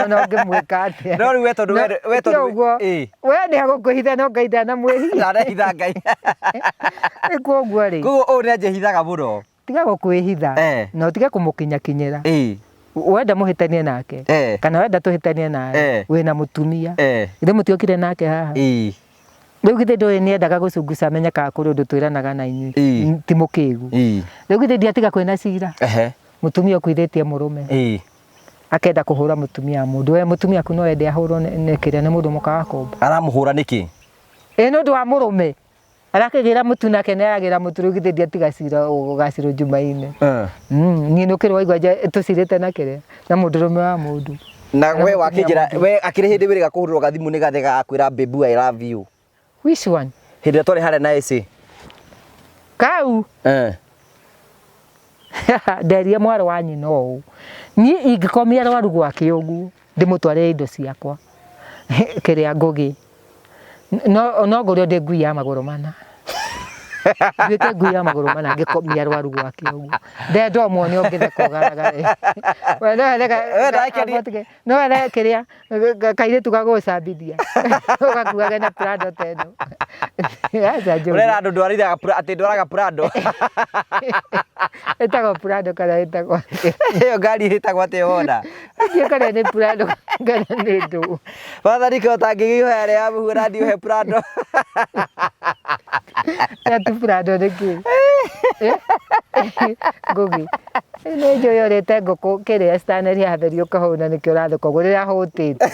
no ngimwika atia no ri weto we ni agukuhitha no ngaitha na mwihia na hitha Ngai ikuo guo ri guo o ni njehithaga muno tiga gukwihitha no tiga kumukinya kinyira wenda muhitanie nake kana wenda tuhitanie nawe wina mutumia ithe mutiokire nake haha riu githe ndoi ni endaga gucunguca menyeka kuri undu twiranaga na inyui ti mukigu riu githe ndiatiga kwina cira mutumia ukuithitie murume akenda kuhura mutumia mundu we mutumia ku no ende ahurwo ni kiria ni mundu mukaga kumba aramuhura niki no ndu wa murume arakigira mutu nake ni aragira mutu riu githe ndiatiga cira ugacirwo Jumaine ni nukirwo waigua tucirite na kiria na mundurume wa mundu na we wakinjira we akiri hindi wiriga kuhurwo gathimu ni gathe gakwira baby I love you which one hindi tore hare na ese kau nderia mwaro wa nyina ũũ niĩ ingĩkomia rwaru gwake ũguo ndĩmũtwarĩre indo ciakwa kĩrĩa Ngũgĩ no ngũrĩo ndĩ ngui ya magũrũ mana nduĩke ngui ya magũrũ mana ngĩkomia rwaru gwake ũguo ndenda ũmwone ũngĩtheka ũgaragare no wethe kĩrĩa kairĩtu gagũcambithia ũgakuage na Prado teno ũrera andũ ndwarire atĩ ndwaraga Prado ĩtagwo Prado kana ĩtagwo ĩyo ngari ĩtagwo atĩa wona ndiĩ kana nĩ Prado kana nĩ ndũ wathani ko tangĩgĩoya arĩa ya mũhũra ndiũhe Prado tu Prado nĩ kĩ Ngũgĩ nĩ njũyũrĩte ngũkũ kĩrĩa staneri hatherio kahũna nĩkĩo ũrathũka ũguo rĩrĩa hũtĩte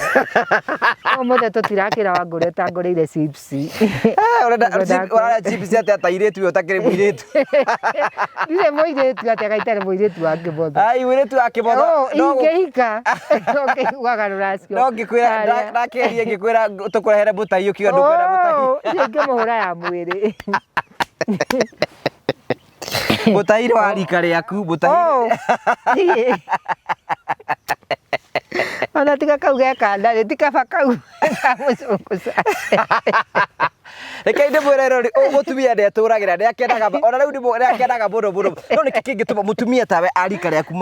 ũmũthĩ tũtirakĩra Wangũrĩ ũtangũrĩire chips ũrarĩa chips atĩa ta irĩtu we ũtakĩrĩ mũirĩtu ndirĩ mũirĩtu atĩa gaitarĩ mũirĩtu wa Kĩmotho ai mũirĩtu wa Kĩmotho ingĩhika ũkĩiguaga rũracio no ngĩkwĩra ndakĩrie ngĩkwĩra tũkũrehere mũtai ũkiuga ndũkwenda mũtai ingĩmũhũra ya mwĩrĩ mũtai wa rika rĩaku mũtai ona tiga kau geka ndarĩ ti kaba kau kamũcũngũca reke ndĩmwĩre rĩrĩ mũtumia ndetũragĩra nĩakenaga ona rĩu nĩakenaga mũno mũno no nĩkĩ kĩngĩtũma mũtumia tawe arika rĩaku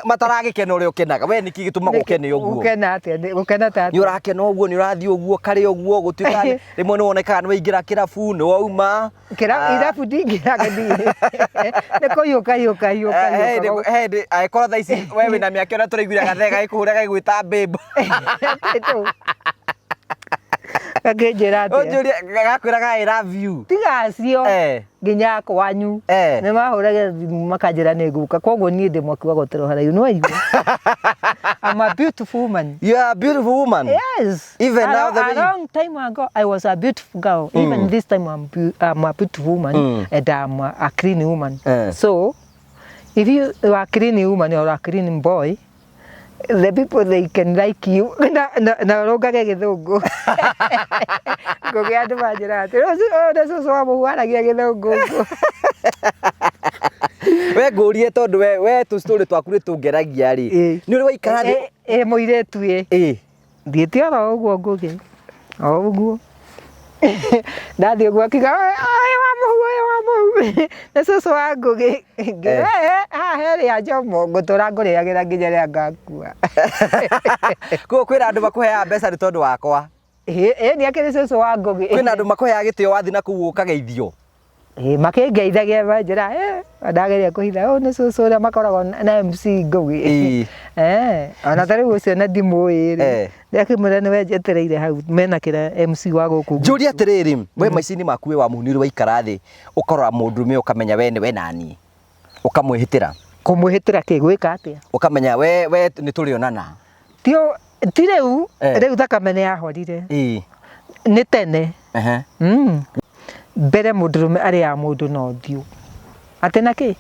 mataragĩkena ũrĩa ũkenaga we nĩkĩ gĩtũma gũkene ũguo gũkena atĩa gũkena ta nĩ ũrakena ũguo nĩ ũrathiĩ ũguo karĩ ũguo gũtuĩka rĩmwe nĩ wonekaga nĩ waingĩra kĩrabu nĩ wauma irabu ndingĩraga nĩ kũiyũka angĩkorwo thaa ici we wĩna mĩaka ona tũraiguire gathega gĩkũhũraga gĩgwĩta babe gakĩnjĩra atĩa ũnjũrie gakwĩraga I love you tigacio nginya kwanyu nĩ mahũraga thimũ makanjĩra nĩ ngũka koguo niĩ ndĩ mwaki wa gũtĩra haraihu nĩ waigua I'm a beautiful woman. You are a beautiful woman. Yes. Even now a long time ago I was a beautiful girl. Even this time I'm a beautiful woman and I'm a clean woman. So if you are a clean woman or a clean boy, the people they can like you na rogage gĩthũngũ Ngũgĩ andũ manjĩra atĩ na cũcũ wa mũhu aragia gĩthũngũ we ngũrie tondũ we tũstory twaku nĩ tũngeragia rĩ nĩ ũrĩ waikara thĩ mũirĩtu thiĩte oro ũguo Ngũgĩ o ũguo ndathiĩ ũguo akiuga wa mũhu na cũcũ wa Ngũgĩ haha herĩa njomo ngũtũra ngũrĩagĩra nginya rĩrĩa ngakua koguo kwĩna andũ makũheaga mbeca nĩ tondũ wakwa nĩ akĩrĩ cũcũ wa Ngũgĩ kwĩna andũ makũheaga gĩtĩo wathiĩ na kũu ũkageithio makĩngeithagia manjĩra ndageria kũhitha nĩ cũcũ ũrĩa makoragwo na MC Ngũgĩ ona ta rĩu ũcio na ndimũĩ rĩ ndakĩmwĩra nĩ wenjetereire hau mena kĩra MC wa gũkũ njũrie atĩrĩrĩ we maica-inĩ maku wĩ wa mũhu nĩ ũrĩ waikara thĩ ũkarora mũndũrũme ũkamenya we nĩ we naniĩ ũkamwĩhĩtĩra kũmwĩhĩtĩra kĩ gwĩka atĩa ũkamenya we nĩ tũrĩonana ti rĩu thakame nĩ yahorire nĩ tene mbere mũndũrũme arĩaga mũndũ na ũthiũ atĩ na kĩ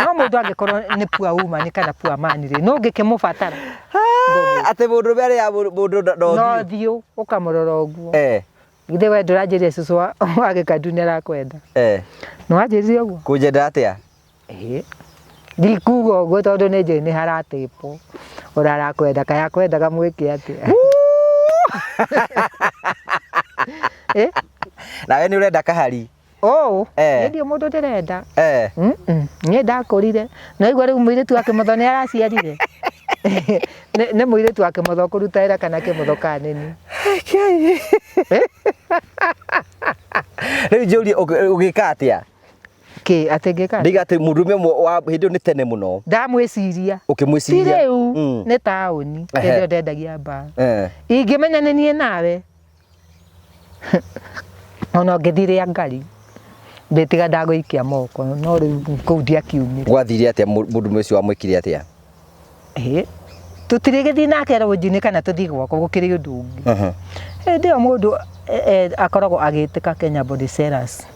no mũndũ angĩkorwo nĩ poor woman kana poor man rĩ no ngĩkĩmũbatara atĩ mũndũrũme arĩaga mũndũ na ũthiũ ũkamũrora ũguo githĩ we ndũranjĩria cũcũ wa Gĩkandu nĩ arakwenda nĩ wanjĩrire ũguo kũnjenda atĩa ndikuga ũguo tondũ nĩ njũĩ nĩ haratĩpwo ũrĩa arakwenda kaya akwendaga mwĩke atĩa nawe nĩ ũrenda kahari niĩ ndio mũndũ ndĩrenda niĩ ndakũrire na igua rĩu mũirĩtu wa Kĩmotho nĩ araciarire nĩ mũirĩtu wa Kĩmotho kũruta wĩra kana Kĩmotho kanini rĩu njũrie ũgĩka atĩa kĩ atĩ ngĩka ndiga atĩ mũndũrũme wa hĩndĩ ĩyo nĩ tene mũno ndamwĩciria ũkĩmwĩciria ti rĩu nĩ taũni hĩndĩ ĩyo ndendagia mbaa ingĩmenya nĩ niĩ nawe ona ngĩthirĩa ngari ndĩtiga ndagũikia moko no rĩu kũu ndiakiumire gwathire atĩa mũndũrũme ũcio wamwĩkire atĩa tũtirĩgĩthiĩ nake rũnji-inĩ kana tũthiĩ gwakwa gũkĩrĩ ũndũ ũngĩ hĩndĩ ĩyo mũndũ akoragwo agĩtĩka Kenya Body Sellers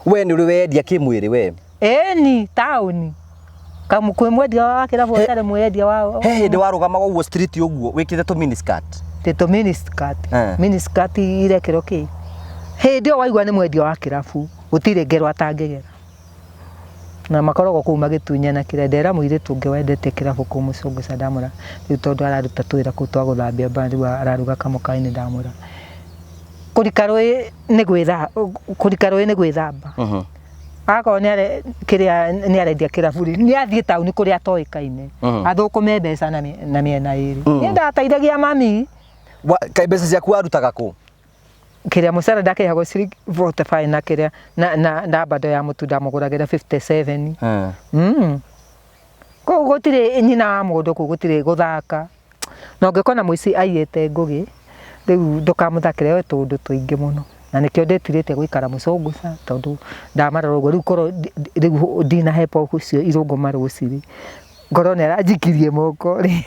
we nĩ ũrĩ wendia kĩmwĩrĩ we ĩni taũni kwĩ mwendia wa kĩrabu ũtarĩ mwendia wa he hĩndĩ warũgamaga ũguo street ũguo wĩkĩte tũ miniskirt miniskirt irekĩrwo kĩ hĩndĩ ĩyo waigua nĩ mwendia wa kĩrabu gũtirĩ ngero atangĩgera na makoragwo kuu magĩtunyana kĩrĩa ndera mũirĩtu ũngĩ wendete kĩrabu kũu Mũcũngũca ndamũra rĩu tondũ araruta twĩra kũu twa gũthambia bara rĩu araruga kamoka-inĩ ndamũra kũrika rũĩ nĩ gwĩthamba akorwo nĩ arendia kĩrabu rĩ nĩ athiĩ taũni kũrĩa atoĩkaine athũkũme mbeca na mĩena ĩrĩ niĩ ndateithagia mami mbeca ciaku warutaga kũ kĩrĩa mũcara ndakĩheagwo ciringi 45 na kĩrĩa na bando ya mũtu ndamũgũragĩra 57 kũu gũtirĩ nyina wa mũndũ kũu gũtirĩ gũthaka na ũngĩkona mũici aiyĩte ngũgĩ rĩu ndũkamũthakĩre we tũndũ tũingĩ mũno na nĩkĩo ndĩtirĩte gũikara Mũcũngũca tondũ ndamarora ũguo rĩu korwo rĩu ndinahe poku cio irũngũma rũcirĩ ngoro nĩ aranjikirie moko rĩ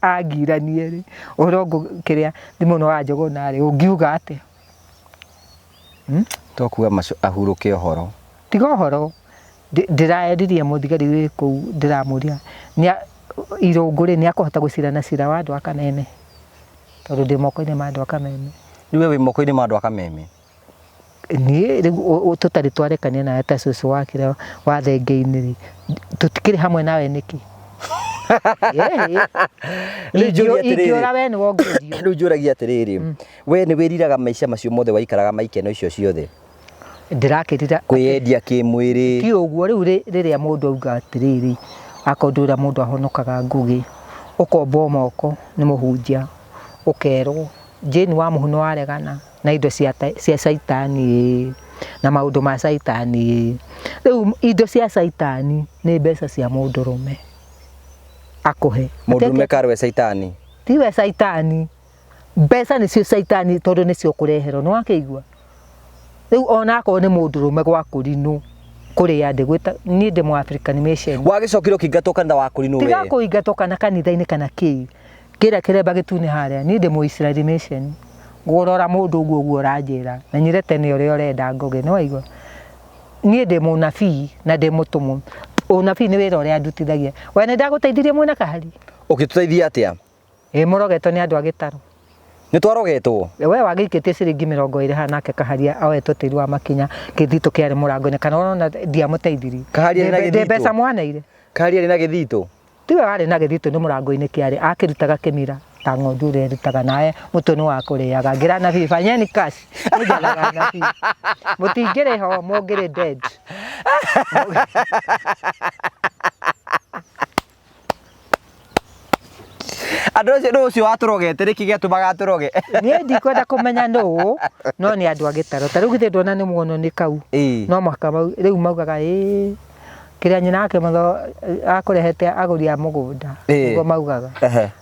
angiranie rĩ ũhoro kĩrĩa thimũ no wanjũgũna rĩ ũngiuga atĩa tokuga ahurũke ũhoro tiga ũhoro ndĩraendirie mũthigari wĩ kũu ndĩramũria irũngũ rĩ nĩ akũhota gũcirana cira wa andũ a Kameme tondũ ndĩ moko-inĩ ma andũ a Kameme rĩu we wĩ moko-inĩ ma andũ a Kameme niĩ rĩu tũtarĩ twarekania nawe ta cũcũ wakĩra wa thenge-inĩ rĩ tũtikĩrĩ hamwe nawe nĩkĩ ingĩũra we nĩ wongĩrĩrio rĩu njũragia atĩrĩrĩ we nĩ wĩriraga maica macio mothe waikaraga maikeno icio ciothe ndĩrakĩrira kwĩyendia kĩmwĩrĩ ti ũguo rĩu rĩrĩa mũndũ auga atĩrĩrĩ akondũra mũndũ ahonokaga ngũgĩ ũkombo moko nĩ mũhunjia ũkerwo Jane wa mũhuno waregana na indo cia caitani na maũndũ ma caitani rĩu indo cia caitani nĩ mbeca cia mũndũrũme akũhe mũndũrũme karwe caitani tiwe caitani mbeca nĩcio caitani tondũ nĩcio kũreherwo nĩ wakĩigua rĩu ona akorwo nĩ mũndũrũme gwa kũrinũ kũrĩa ndĩ gwĩta niĩ ndĩ Mũafrican Mission wagĩcokire ũkĩingatwo kanitha wa kũrinũ we tiga kũingatwo kana kanitha-inĩ kana kĩĩ kĩrĩa kĩremba gĩtune harĩa niĩ ndĩ Mũisraeli Mission ngũrora mũndũ ũguo ũranjĩra menyire tene ũrĩa ũrenda ngũgĩ nĩ waigua niĩ ndĩ mũnabii na ndĩ mũtũmwo ũnabii nĩ wĩra ũrĩa ndutithagia we nĩ ndagũteithirie mwĩna kahari ũgĩtũteithia atĩa mũrogetwo nĩ andũ a gĩtaro nĩ twarogetwo we wagĩikĩtie ciringi 20 hanake kaharia oetwo tĩri wa makinya gĩthitũ kĩarĩ mũrango-inĩ kana ona ndiamũteithirie kaharia na gĩthitũ mbeca mwaneire kaharia na gĩthitũ tiwe warĩ na gĩthitũ nĩ mũrango-inĩ kĩarĩ akĩrutaga kĩmira ta ng'ondu ũrĩa ĩrutaga nawe mũtũ nĩ wa kũrĩaga ngira na biba nyeni cash nĩnjaraga na biba mũtingĩrĩ ho mũngĩrĩ dead andũ acio nĩ ũcio watũrogete nĩkĩ gĩatũmaga atũroge niĩ ndikwenda kũmenya nũ no nĩ andũ a gĩtaro ta rĩu githĩ ndona nĩ muono nĩ kau no mũhaka rĩu maugaga kĩrĩa nyina wake mũtho akũrehete agũri a mũgũnda ũguo maugaga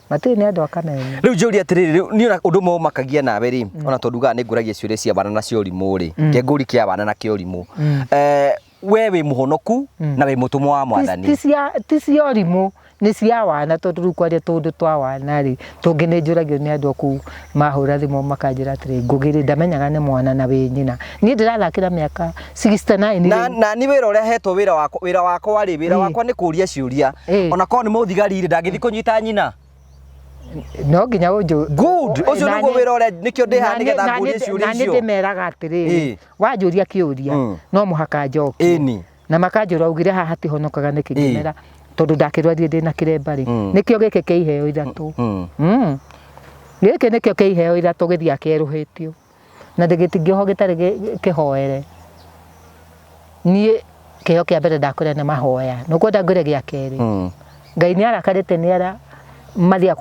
matirĩ nĩ andũ a Kameme rĩu njũria atĩrĩrĩ niĩ ũndũ ũmwe ũmakagia nawe rĩ ona tondũ nĩ ngũragia ciũria cia bana na cia ũrimũ rĩ kĩngũri kĩa bana na kĩa ũrimũ we wĩ mũhonoku na wĩ mũtũmwo wa Mwathani ti cia ũrimũ nĩ cia wana tondũ rĩu kwaria tũndũ twa wana rĩ tũngĩ nĩ njũragio nĩ andũ kũu mahũra thimũ makanjĩra atĩrĩ ngũgĩ ndamenyaga nĩ mwana na wĩ nyina niĩ ndĩrathakĩra mĩaka 69 na nĩ wĩra ũrĩa hetwo wĩra wakwa rĩ wĩra wakwa nĩ kũria ciũria ona korwo nĩ mũthigari rĩ ndangĩthiĩ kũnyita nyina no nginya ũnjũ good ũcio nĩguo wĩra ũrĩa nĩkĩo ndĩ haha nĩgetha ngũrie ciũria icio na nĩ ndĩmeraga atĩrĩrĩ wanjũria kĩũria no mũhaka njokie na makanjũra ugire haha hatihonokaga nĩkĩ ngĩmera tondũ ndakĩrwarie ndĩ na kĩremba rĩ nĩkĩo gĩkĩ kĩa iheo ithatũ gĩkĩ nĩkĩo kĩa iheo ithatũ gĩthiĩ akĩerũhĩtio na gĩtingĩoho gĩtarĩ kĩhoere niĩ kĩheo kĩa mbere ndakũrĩa nĩ mahoya nũkwenda ngũre gĩa kerĩ Ngai nĩ arakarĩte nĩ ara mathia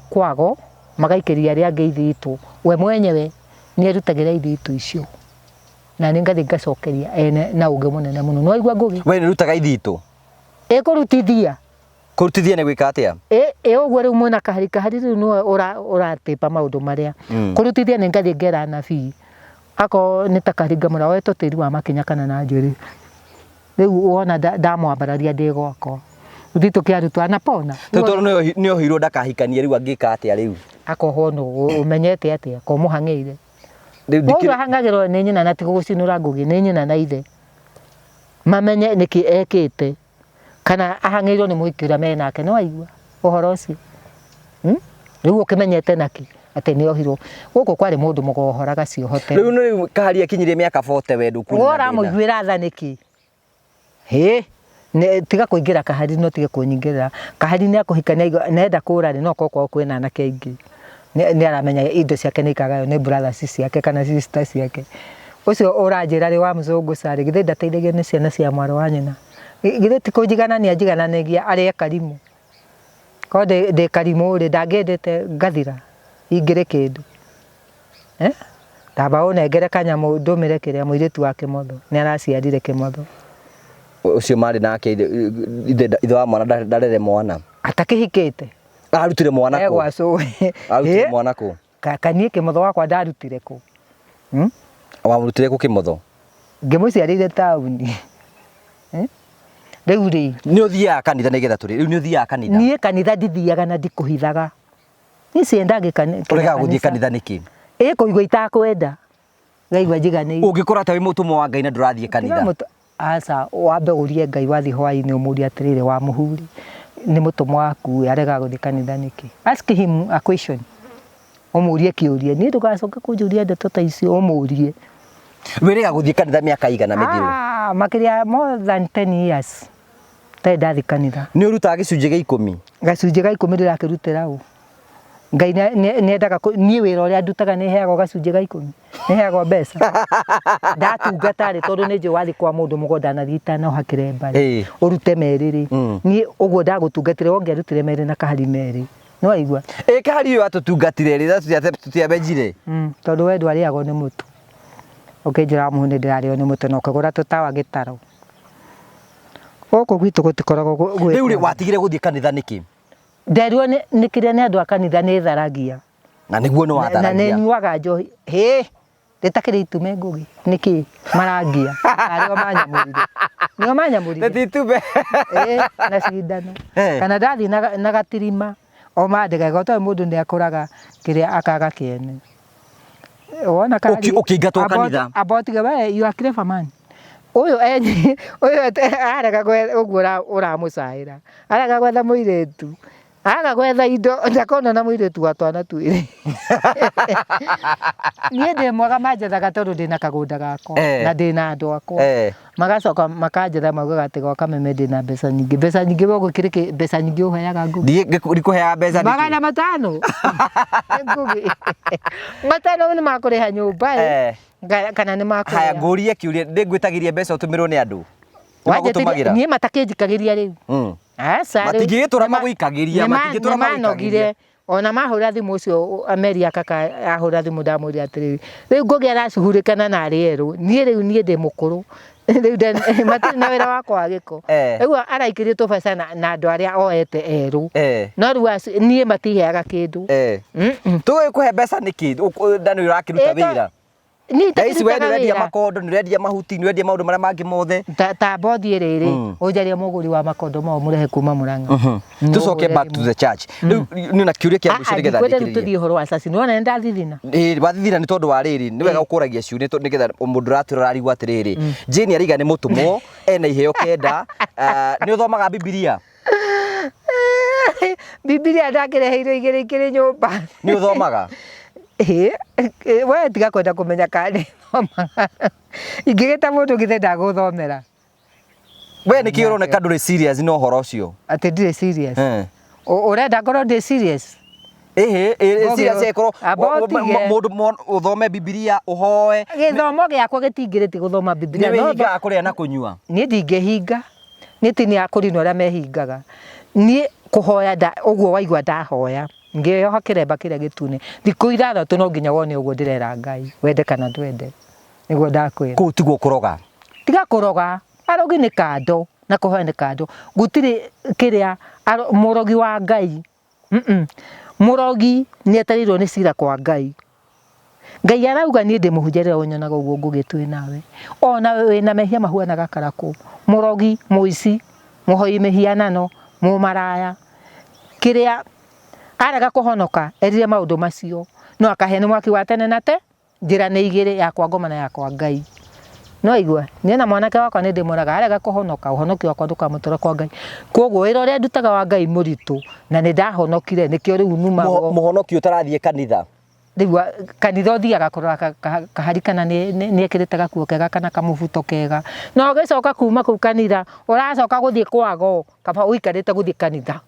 kwago magaikĩria arĩa angĩ ithitũ we mwenyewe nĩ erutagĩra ithitũ icio na nĩ ngathĩ ngacokeria ene na ũngĩ mũnene mũno no igua ngũgĩ we nĩ rutaga ithitũ kũrutithia nĩ gwĩka atĩa ũguo rĩu mwĩna kahari rĩu nĩwe ũratĩpa maũndũ marĩa kũrutithia nĩ ngathĩ ngera nabii akorwo nĩ ta kahari ngamũra wetwo tĩri wa makinya kana na njũrĩ rĩu wona ndamwambararia ndĩ gwakwa thitũ kĩarutwo anapona tondũ nĩ ohirwo ndakahikanie rĩu angĩka atĩa rĩu akohwo nũ ũmenyete atĩa ko mũhang'ĩire mũndũ ahang'agĩrwo nĩ nyina na ti gũcinũra ngũgĩ nĩ nyina na ithe mamenye nĩkĩ ekĩte kana ahang'ĩirwo nĩ mũhiki ũrĩa menake nĩ waigua ũhoro ũcio rĩu ũkĩmenyete nakĩ atĩ nĩ ohirwo gũkũ kwarĩ mũndũ mũgohoraga ciohote rĩu kahari akinyirie mĩaka 40 we ndũkũrĩ ũramũiguĩra tha nĩkĩ tiga kuingira kahari no tiga kunyingira kahari ni akuhikania nenda kura ni no koko kwina na kengi ni aramenya indo ciake ni kagayo ni brothers ciake kana sisters ciake ucio uranjira ri wa mzungu sari githe ndateithagio ni ciana cia mwaro wa nyina githe ti kunjigana ni anjigananagia ari Karimu ko de Karimu ri ndangendete ngathira ingire kindu ndaba unengere kanyamu ndumire kiria muiritu wa Kimotho ni araciarire Kimotho ucio mari nake ithe wa mwana ndarere mwana atakihikite arutire mwana ko egwa so arutire mwana ko kanie Kimotho wakwa ndarutire ko wamurutire ku Kimotho ngimuciarire tauni riu ri ni uthiaga kanitha nigetha turi riu ni uthiaga kanitha nie kanitha ndithiaga na ndikuhithaga ni ciendage kanitha urega guthie kanitha niki kuigua itakwenda ngaigua njiganĩire ungikora ta wi mutumwa wa Ngai na ndurathie kanitha asa wambe urie Ngai wathi hwaini umuria atirire wa muhuri ni mutumwa waku arega guthie kanitha niki ask him a question umurie kiurie ni ndugacoka kunjuria ndeto ta icio umurie wirega guthie kanitha miaka igana mithiru makiria more than 10 years ta ndathi kanitha ni urutaga gicunje gia 10 gacunje ga 10 ndirakirutira u Ngai ni endaga ni wira uria ndutaga ni heago gacunje ga 10 ni heago mbeca ndatungata ri tondu ni nje wathi kwa mundu mugonda na thita na hakire mbari urute meriri ni uguo ndagutungatire wonge arutire meri na kahari meri no aigua kahari yo atutungatire ri tutiabenjire tondu we ndwariago ni mutu ukinjira muhune ndirario ni mutu no kugura tutawa gitaro goko gwitu gutikoragwo riu ri watigire guthie kanitha niki nderio ni kiria ni andu a kanitha ni tharagia na niguo no watharagia na ni nyuaga njohi ritakire itume ngugi niki marangia ario manyamurire nio manyamurire titume na cindano kana ndathi na gatirima o mandega goto mundu ni akuraga kiria akaga kiene wona kana ukingatwo kanitha about we you are clever man uyu araga uguo uramucaira araga gwetha muiretu aga gwetha indo ndakona na muiretu wa twana twiri nie ndi mwaga manjethaga tondu ndina kagunda gako na ndina andu akwa magacoka makanjetha maugaga ati goka meme ndina mbeca nyingi wogo kiriki mbeca nyingi uheaga ngugi ndikuheaga mbeca nyingi magana matano ngugi matano ni makuriha nyumba kana ni makuriha haya ngurie kiurie ndingwitagirie mbeca utumirwo ni andu wajetumagira nie matakinjikagiria riu asa matingigitura magwikagiria matingigitura manogire ona mahura thimu ucio Ameria kaka ahura thimu ndamuri atiriri riu ngugi aracihurikana na rieru nie riu nie ndi mukuru riu matiri na wira wakwa wa giko riu araikiritwo mbeca na andu aria oete eru no riu nie matiheaga kindu tuwe kuhe mbeca niki ndani urakiruta wira Daisi we nĩwendia makondo nĩwendia mahuti nĩwendia maũndũ marĩa mangĩ mothe ta bothi rĩrĩ ũnjaria mũgũri wa makondo mao mũrehe kuma Murang'a tucoke back to the church nĩ na kiuria kĩa mbica nĩgetha ndĩkĩrĩrie tuthie ũhoro wa caci nĩwona ndathithina wathithina nĩ tondũ wa rĩrĩ nĩ wega ũkũragia ciũria nĩgetha mũndũ ũratwĩra arigwo atĩrĩrĩ Jane Ariga nĩ mũtũmwo ena iheo kenda nĩ ũthomaga Biblia Biblia ndakĩreheirwo igĩrĩ nyũmba nĩ ũthomaga we tiga kwenda kumenya kani ingigita mundu ngithe ndaguthomera we niki uroneka nduri serious no horo ucio ati ndire serious urenda ngoro ndi serious serious ekoro mundu uthome Biblia uhoe githomo giakwa gitingiriti guthoma Biblia no hinga kuria na kunyua ni ndingihinga ni tini akurino aria mehingaga ni kuhoya uguo waigua ndahoya ngeyoha kiremba kiria gitune thiku ithathatu no nginya wone uguo ndirera Ngai wende kana ndwende niguo ndakwira ku tiguo kuroga tiga kuroga arogi ni kando na kuhoya ni kando gutiri kiria murogi wa Ngai murogi ni etarirwo ni cira kwa Ngai Ngai arauga ni ndi muhunjirira unyonaga uguo ngugitwe nawe ona wina mehia mahuanaga karaku murogi muici muhoi mehianano mumaraya kiria araga kuhonoka erire maundu macio no akahene mwaki wa tene na te njira ni igiri ya kwa ngoma na ya kwa Ngai no igwa ni na mwanake wakwa ni ndimoraga araga kuhonoka uhonoki wakwa ndukamutura kwa Ngai koguo wira uria ndutaga wa Ngai muritu na ni ndahonokire nikio riu numa muhonoki utarathie kanitha riu kanitha uthiaga kurora kahari kana ni ekirite gakuo kega kana kamubuto kega no gicoka kuma ku kanitha uracoka guthie kwago kaba uikarite guthie kanitha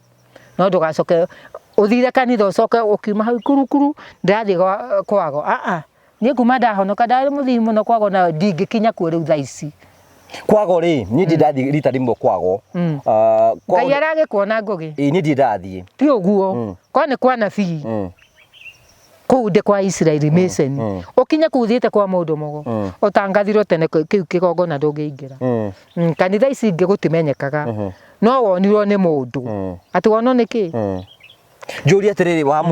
no ndugacoke uthire kanitha ucoke ukiuma hau kurukuru ndathie kwago nie kuma ndahonoka ndari muthii muno kwago na ndingikinya kuo riu thaici kwago ri ni ndathie rita rimwe kwago ngai arage kuona ngugi ni ndathie ti uguo ko ni kwa nabii kuu ndi kwa Israeli Mason ukinya kuthite kwa mundu mugo utangathirwo tene kiu kigongona ndungiingira kanitha ici ingi gutimenyekaga no wonirwo ni mundu ati wonwo niki Njuri atiriri wa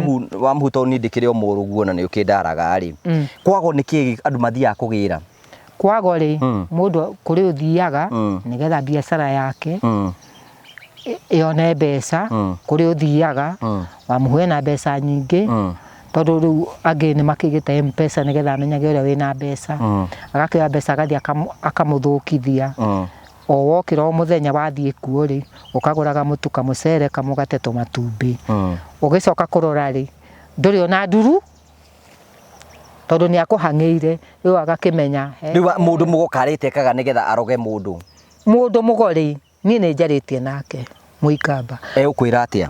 muhuto ni ndikire umuruguo na ni ukindaraga ri kwago niki andu mathia kugira kwago ri mundu kuri uthiaga nigetha biashara yake yone mbeca kuri uthiaga wamuhe na mbeca nyingi tondu riu angi ni makigite M-Pesa nigetha amenyage uria wina mbeca agakira mbeca agathie akamuthukithia o wokira o muthenya wathie kuo ri ukaguraga mutu kamucere kamugate tumatumbi ugicoka kurora ri nduri ona nduru tondu ni akuhangiire riu agakimenya riu mundu mugo karite kaga nigetha aroge mundu mugo ri ni njaritie nake muikamba ukwira atia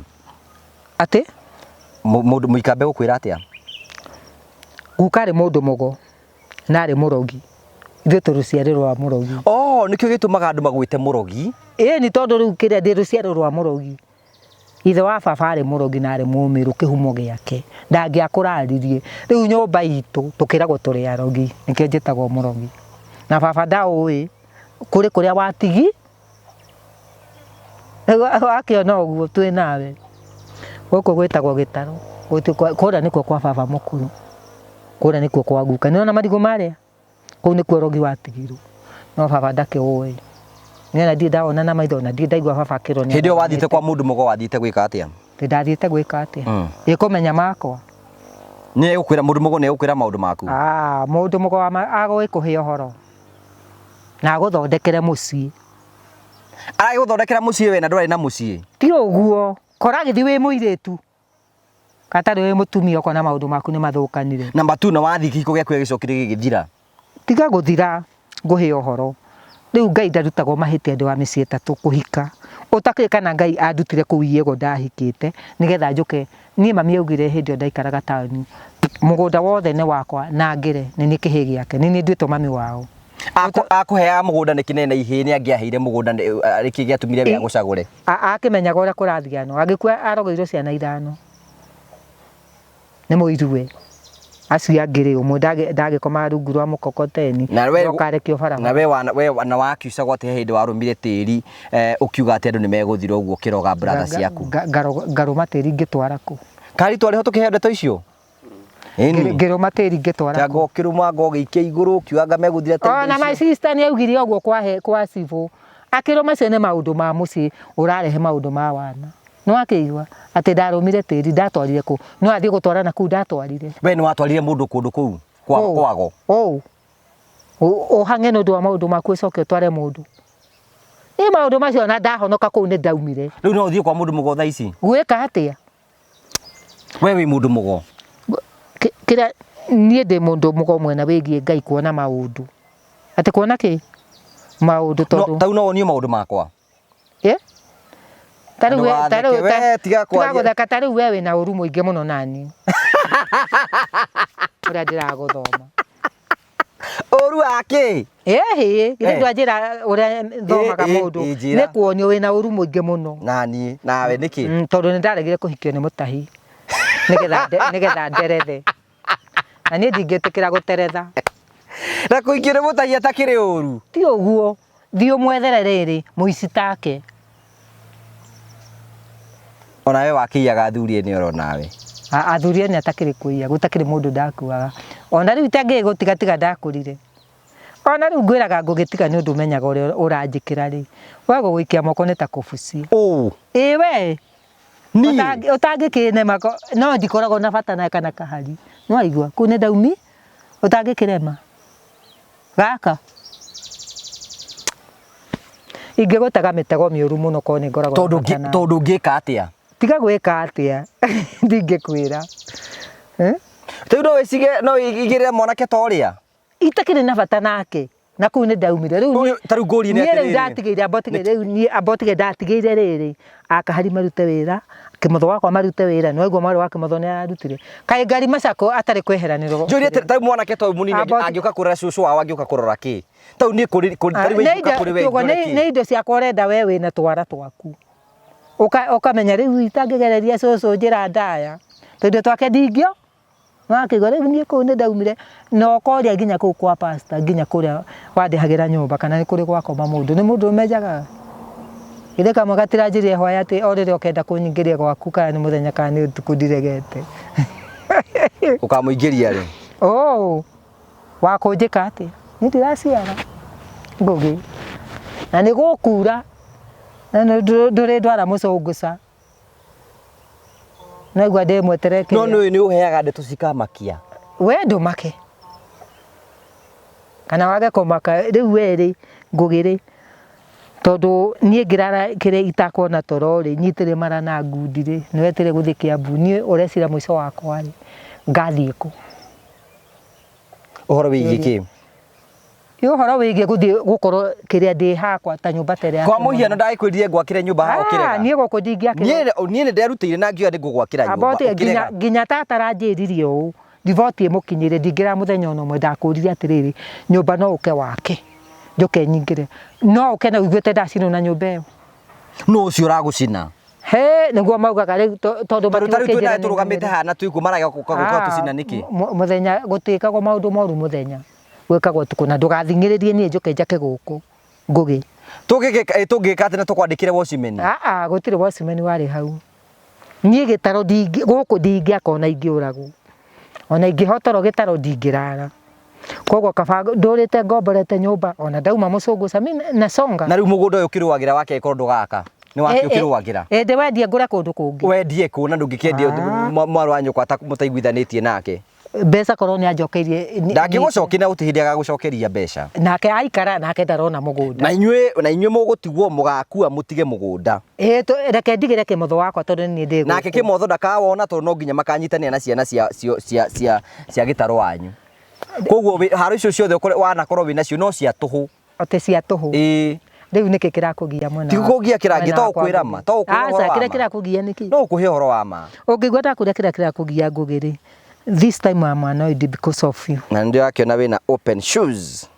ati mundu muikambe ukwira atia gukari mundu mugo nari murogi ithu turuciari rwa murogi nikio gitumaga andu magwite murogi ni tondu riu kiria ndi ruciari rwa murogi ithe wa baba ari murogi na ari mumiru kihumo giake ndangiakuraririe riu nyumba itu tukiragwo turi arogi nikio njitagwo murogi na baba ndaui kuri kuria watigi wakiona uguo twi nawe guku gwitagwo gitaro kura nikuo kwa baba mukuru kura nikuo kwa guka niona marigo maria kuu nikuo rogi watigirwo no baba ndakiui nina ndi ndaona na maitho na ndi ndaigua baba akirwo ni hindi o wathite kwa mundu mugo wathite gwika atia ndathiite gwika atia ikumenya makwa ni ukwira mundu mugo ni ukwira maundu maku mundu mugo agwikuhe uhoro na aguthondekere mucii guthondekera mucii we na ndwari na mucii ti uguo kora githi wi muiritu katari wi mutumia ukona maundu maku ni mathukanire namba 2 na wathi kiko gya kwe gicokire githira tiga guthira nguhe uhoro riu ngai ndarutagwo mahitia andu wa micii etatu kuhika utakikana ngai andutire kuwiego ndahikite nigetha njuke nie mami augire hindi o ndaikaraga tauni mugunda wothe ni wakwa na ngire ni ni kihi giake ni ndwitwo mami wao akuhea mugunda ni kinene ihi ni angiaheire mugunda riki giatumire we agucagure akimenyaga uria kurathiano agikua arogeirwo ciana 5 ni muiruwe acio angiri umwe ndagikoma rungu rwa mukokoteni ukarekio bara na we na wakiucagwo ati hindi warumire tiri ukiuga ati andu ni meguthira uguo kiroga brother ciaku garuma tiri ngitwara ku kari twari ho tukihe ndeto icio ngiruma tiri ngitwara tango kiruma ngogi ikia iguru kiuga meguthira tiri na my sister ni augire uguo kwa civu akiruma cene maundu ma muci urarehe maundu ma wana no akigwa ati ndarumire tiri ndatwarire ku no athie gutwarana ku ndatwarire we ni watwarire mundu kundu ku kwago hange no ndwa maundu maku icoke tware mundu ni maundu macio na ndahonoka ku ni ndaumire riu no uthie kwa mundu mugo tha ici gwika atia we wi mundu mugo kira nie ndi mundu mugo mwena wigie ngai kuona maundu ati kuona ki maundu tondu tau no onio maundu makwa taru wewe na uru muingi muno nani uria ndiraguthoma uru ake githe ndwanjira uria thomaga mundu ni kuonio wina uru muingi muno nani nawe niki tondu ni ndaregire kuhikio ni mutahi nigetha nderethe na ni ndingitikira guteretha na kuhikio ni mutahi atakiri uru ti uguo thio mwethere riri muici take ona we wakiyaga thurie ni oro nawe athurie ni atakiri kuiya gutakiri mundu ndakuaga ona riu tangi gutigatiga ndakurire ona riu ngwiraga ngugitiga ni undu menyaga uria uranjikira ri wago gwikia moko ni ta kubucia we utangikine mako no ndikoragwo na bata na kana kahari no aigua ku ni ndaumi utangikirema gaka ingigutaga mitego miuru muno ko ni ngoragwo tondu ngika atia tiga gwika atia ndingikwira Teu no igirira mwanake ta uria itakire na bata nake na kuu nĩ ndaumire rĩu taru ngũri nĩ atĩrĩrĩ ndatigĩire abotigĩire rĩu abotige ndatigĩire rĩrĩ akahari marute wĩra kĩmotho wakwa marute wĩra no igua mwarĩ wa kĩmotho nĩ ararutire kaĩ ngari macako atarĩ kweheranĩrwo njũrie tau mwanake ta munini angĩũka kũrora cũcũ wao angĩũka kũrora kĩ tau nĩ kũrĩ we nĩ indo ciakwa ũrenda we wĩna twara twaku ũkamenya rĩu itangĩgereria cũcũ njĩra ndaya tondũ twake ndingĩo Wakĩgwa rĩu niĩ kũu nĩ ndaumire no koria nginya kũu kwa pastor nginya kũrĩa wandĩhagĩra nyũmba kana nĩ kũrĩ gwakoma mũndũ nĩ mũndũ ũmenjaga githĩ kamwe gatiranjĩria hwaya atĩ o rĩrĩa ũkenda kũnyingĩria gwaku kana nĩ mũthenya kana nĩ ũtukũ ndiregete ũkamũingĩria rĩ wakũnjĩka atĩ nĩ ndĩraciara ngũgĩ na nĩ gũkura na ndũrĩ ndwara mũcũngũca na igua ndĩmwetereke no nĩ ũheaga ndeto cikamakia we ndũmake kana wage kũmaka rĩu werĩ ngũgĩrĩ tondũ niĩ ngĩrara kĩrĩa itakuona toro rĩ nyitĩrĩ mara na ngundi rĩ nĩ wetere gũthiĩ Kĩambu niĩ ũrecira mũico wakwa rĩ ngathiĩ kũ ũhoro wĩgiĩ kĩ ũhoro wĩgiĩ gũthiĩ gũkorwo kĩrĩa ndĩ hakwa ta nyũmba tere kwa mũhiano ndagĩkwĩrire gwakĩre nyũmba haha ũkĩrega niĩ gũkũ ndingĩakĩra niĩ nĩ nderutĩire na ngĩoya nĩ ngũgwakĩra nyũmba nginya tata aranjĩririe ũũ ndivoti ĩmũkinyĩre ndingĩra mũthenya ona ũmwe ndakũrire atĩrĩrĩ nyũmba no ũke wake njoke nyingĩre no ũke na ũiguĩte ndacinwo na nyũmba ĩyo no ũcio ũragũcina nĩguo maugaga rĩu tondũ matikĩnjĩra tũrũgamĩte haha na tũikũmaraga gũka tũcina nĩkĩ mũthenya gũtĩkagwo maũndũ moru mũthenya gwĩkagwo tukũ na ndũgathingĩrĩrie niĩ njoke njake gũkũ ngũgĩ tũngĩka atĩ na tũkwandĩkĩre watchman gũtirĩ watchman warĩ hau niĩ gĩtaro gũkũ ndingĩaka ona ingĩũragwo ona ingĩhotorwo gĩtaro ndingĩrara koguo kabanga ndũrĩte ngomborete nyũmba ona ndauma mũcũngũca na songa na rĩu mũgũnda ũyũ ũkĩrũagĩra wake korwo ndũgaka nĩ wake ũkĩrũagĩra ndĩ wendie ngũre kũndũ kũngĩ wendie kũ na ndũngĩkĩendia mwarĩ wa nyũkwa mũtaiguithanĩtie nake mbeca korwo nĩ anjokeirie ndangĩgũcokia na gũtirĩ hĩndĩ agagũcokeria mbeca nake aikara nake ndarona mũgũnda na inyuĩ mũgũtigwo mũgakua mũtige mũgũnda reke ndigĩre kĩmotho wakwa tondũ niĩ ndĩ nake kĩmotho ndakawona tondũ no nginya makanyitanĩra na ciana cia gĩtarũ wanyu koguo haro icio ciothe wanakorwo wĩnacio no cia tũhũ atĩ cia tũhũ rĩu nĩkĩ kĩrakũgia mwena ti kũgia kĩrangi to kwĩra ma to kĩrĩa kĩrakũgia nĩkĩ no kũhe ũhoro wa ma ũngĩigua ndakũria kĩrĩa kĩrakũgia ngũgĩrĩ this time I'm annoyed because of you na ndio akiona wĩna open shoes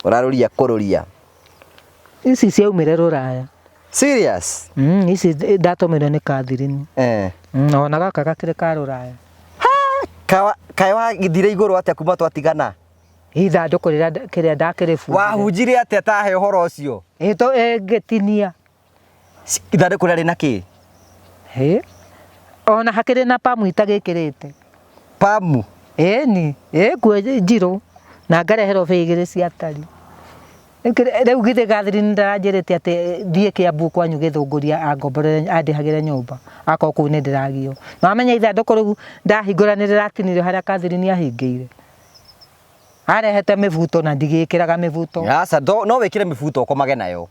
ũraruria kũrũria ici ciaumire Rũraya serious ici ndatũmĩrwo nĩ Catherine ona gaka gakĩrĩ ka Rũraya kaĩ wagithire igũrũ atĩa kuma twatigana ithandũkũ kĩrĩa ndakĩrĩ wahunjire atĩa tahe ũhoro ũcio ngĩtinia ithandũkũ rĩarĩ na kĩ ona hakĩrĩ na pamu itagĩkĩrĩte pamu ĩni kuo njirũ na ngareherwo bĩgĩrĩ cia tari rĩu githĩ Catherine ndaranjĩrĩte atĩ thiĩ Kĩambu kwanyu Gĩthũngũri angomborere andĩhagĩre nyũmba akorwo kũu nĩ ndĩragio na wamenya ithandũkũ rĩu ndahingũra nĩ rĩratinire harĩa Catherine ahingĩire arehete mĩbuto na ndigĩkĩraga mĩbuto aca no wĩkĩre mĩbuto ũkomage nayo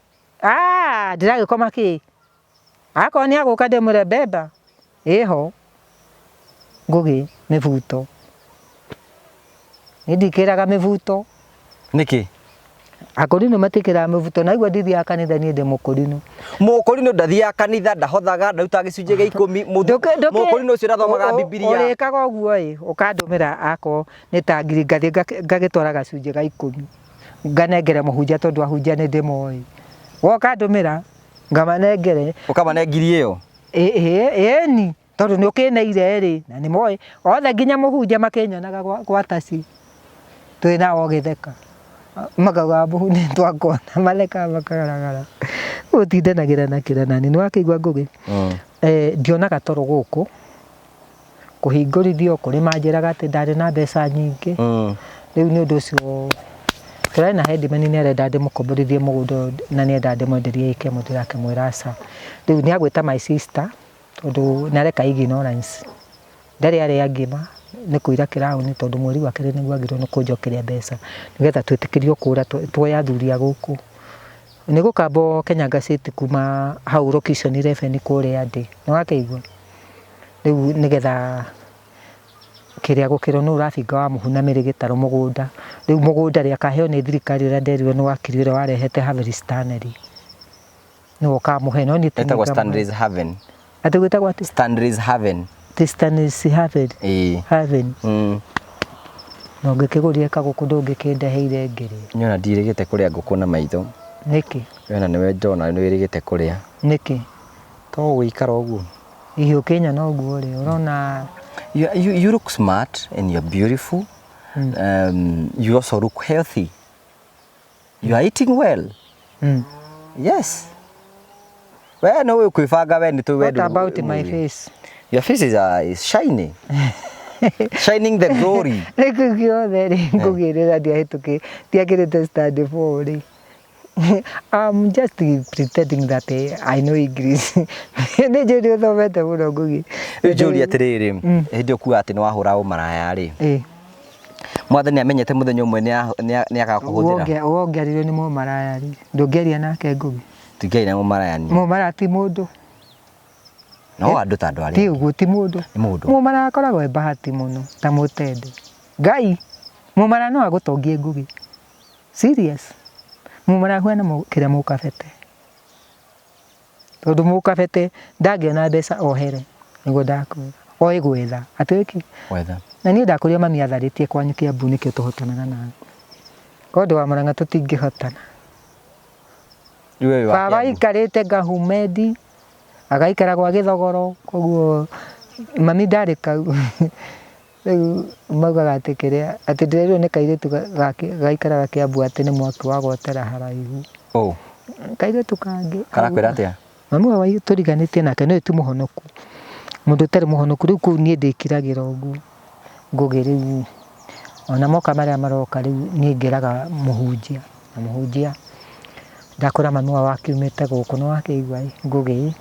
ndĩragĩkoma kĩ akorwo nĩ agũka ndĩmũre mbemba ĩho ngũgĩ mĩbuto ndikĩraga mĩbuto nĩkĩ akũrinũ matikĩraga mĩbuto na igua ndithiaga kanitha niĩ ndĩ mũkũrinũ ndathiaga kanitha ndahothaga ndarutaga gĩcunjĩ gĩa 10 mũkũrinũ ũcio ndathomaga bibilia ũrĩkaga ũguo ũkandũmĩra akorwo nĩ ta ngiri ngathiĩ ngagĩtwara gacunjĩ ga 10 nganengere mũhunjia tondũ ahunjia nĩ ndĩmoĩ woka ndũmĩra ngamanengere ũkamane ngiri ĩyo ĩni tondũ nĩ ũkĩneire rĩ na nĩ moĩ othe nginya mũhunjia makĩnyonaga gwa taci twĩ nao gĩtheka magauga mũhu nĩ twakona maleka makagaragara ũtindanagĩra na kĩranani nĩ wakĩigua ngũgĩ ndionaga toro gũkũ kũhingũrithio kũrĩ manjĩraga atĩ ndarĩ na mbeca nyingĩ rĩu nĩ ũndũ ũcio tũrarĩ na headman nĩ arenda ndĩmũkomborithie mũgũnda na nĩ enda ndĩmwenderie ike mũndũ akĩmwĩra aca rĩu nĩ agwĩta my sister tondũ nĩareka ignorance ndarĩ arĩa ngĩma nĩ kũira kĩraũni tondũ mweri wa kerĩ nĩguo agĩrĩirwo nĩ kũnjokeria mbeca nĩgetha twĩtĩkĩrio kũra tuoya athuri a gũkũ nĩ gũkambwo Kenya Gazette kuma hau location 11 kũrĩa ndĩ nĩ wakĩigua rĩu nĩgetha kiria gukiro no urafinga wa muhuna miri gitaro mugunda riu mugunda ria kaheo ni thirikari ria nderirwo ni wakiri ria warehete Harvest Stanley no kamuhe no ni etagwo Stanley's Haven ati gwitagwo ati Stanley's Haven Stanley's Haven Haven no ngikiguria kaguku ndungikindeheire ngiri nyona ndirigite kuria nguku na maitho niki wena niwe Jona ni wirigite kuria niki to guikara uguo ihio Kenya no guo ri urona you look smart and you're beautiful. You also look healthy. You are eating well. Yes. Well, no, we what about my face? Your face is shiny. Shining the glory. I'm just pretending that I know English. Julia atiriri hindi okuga ati ni wahura umaraya ri mwathani amenyete muthenya umwe ni agakuhuthira wongerirwo ni mumaraya ri ndungeria nake ngugi tungeria mumaraya ni mumaraya ti mundu no andu ta andu ari ti uguo ti mundu mumaraya akoragwo bahati muno ta mutende ngai mumaraya no agutongie ngugi serious mumaraya hwana kiria mukabete tondu mukabete ndagiona mbeca ohere niguo ndakwira oi gwetha atwiki wetha na ni ndakuria mami atharitie kwanyu Kiambu nikio tuhotanaga nawe kondo wa Murang'a tutingihotana baba ikarite Gahumedi agaikara gwa Githogoro koguo mami ndari kau maugaga ati kiria ati ndirerirwo ni kairitu gaikaraga Kiambu ati ni mwaki wa gwotera haraihu kairitu kangi karakwira atia mami wa turiganitie nake no tu muhonoku mundu tari muhonoku riu ku nie ndikiragira ugu ngugi riu ona moka maria maroka riu nie ngiraga muhunjia na muhunjia ndakora mami wa wakiumite guku no wakeigua ngugi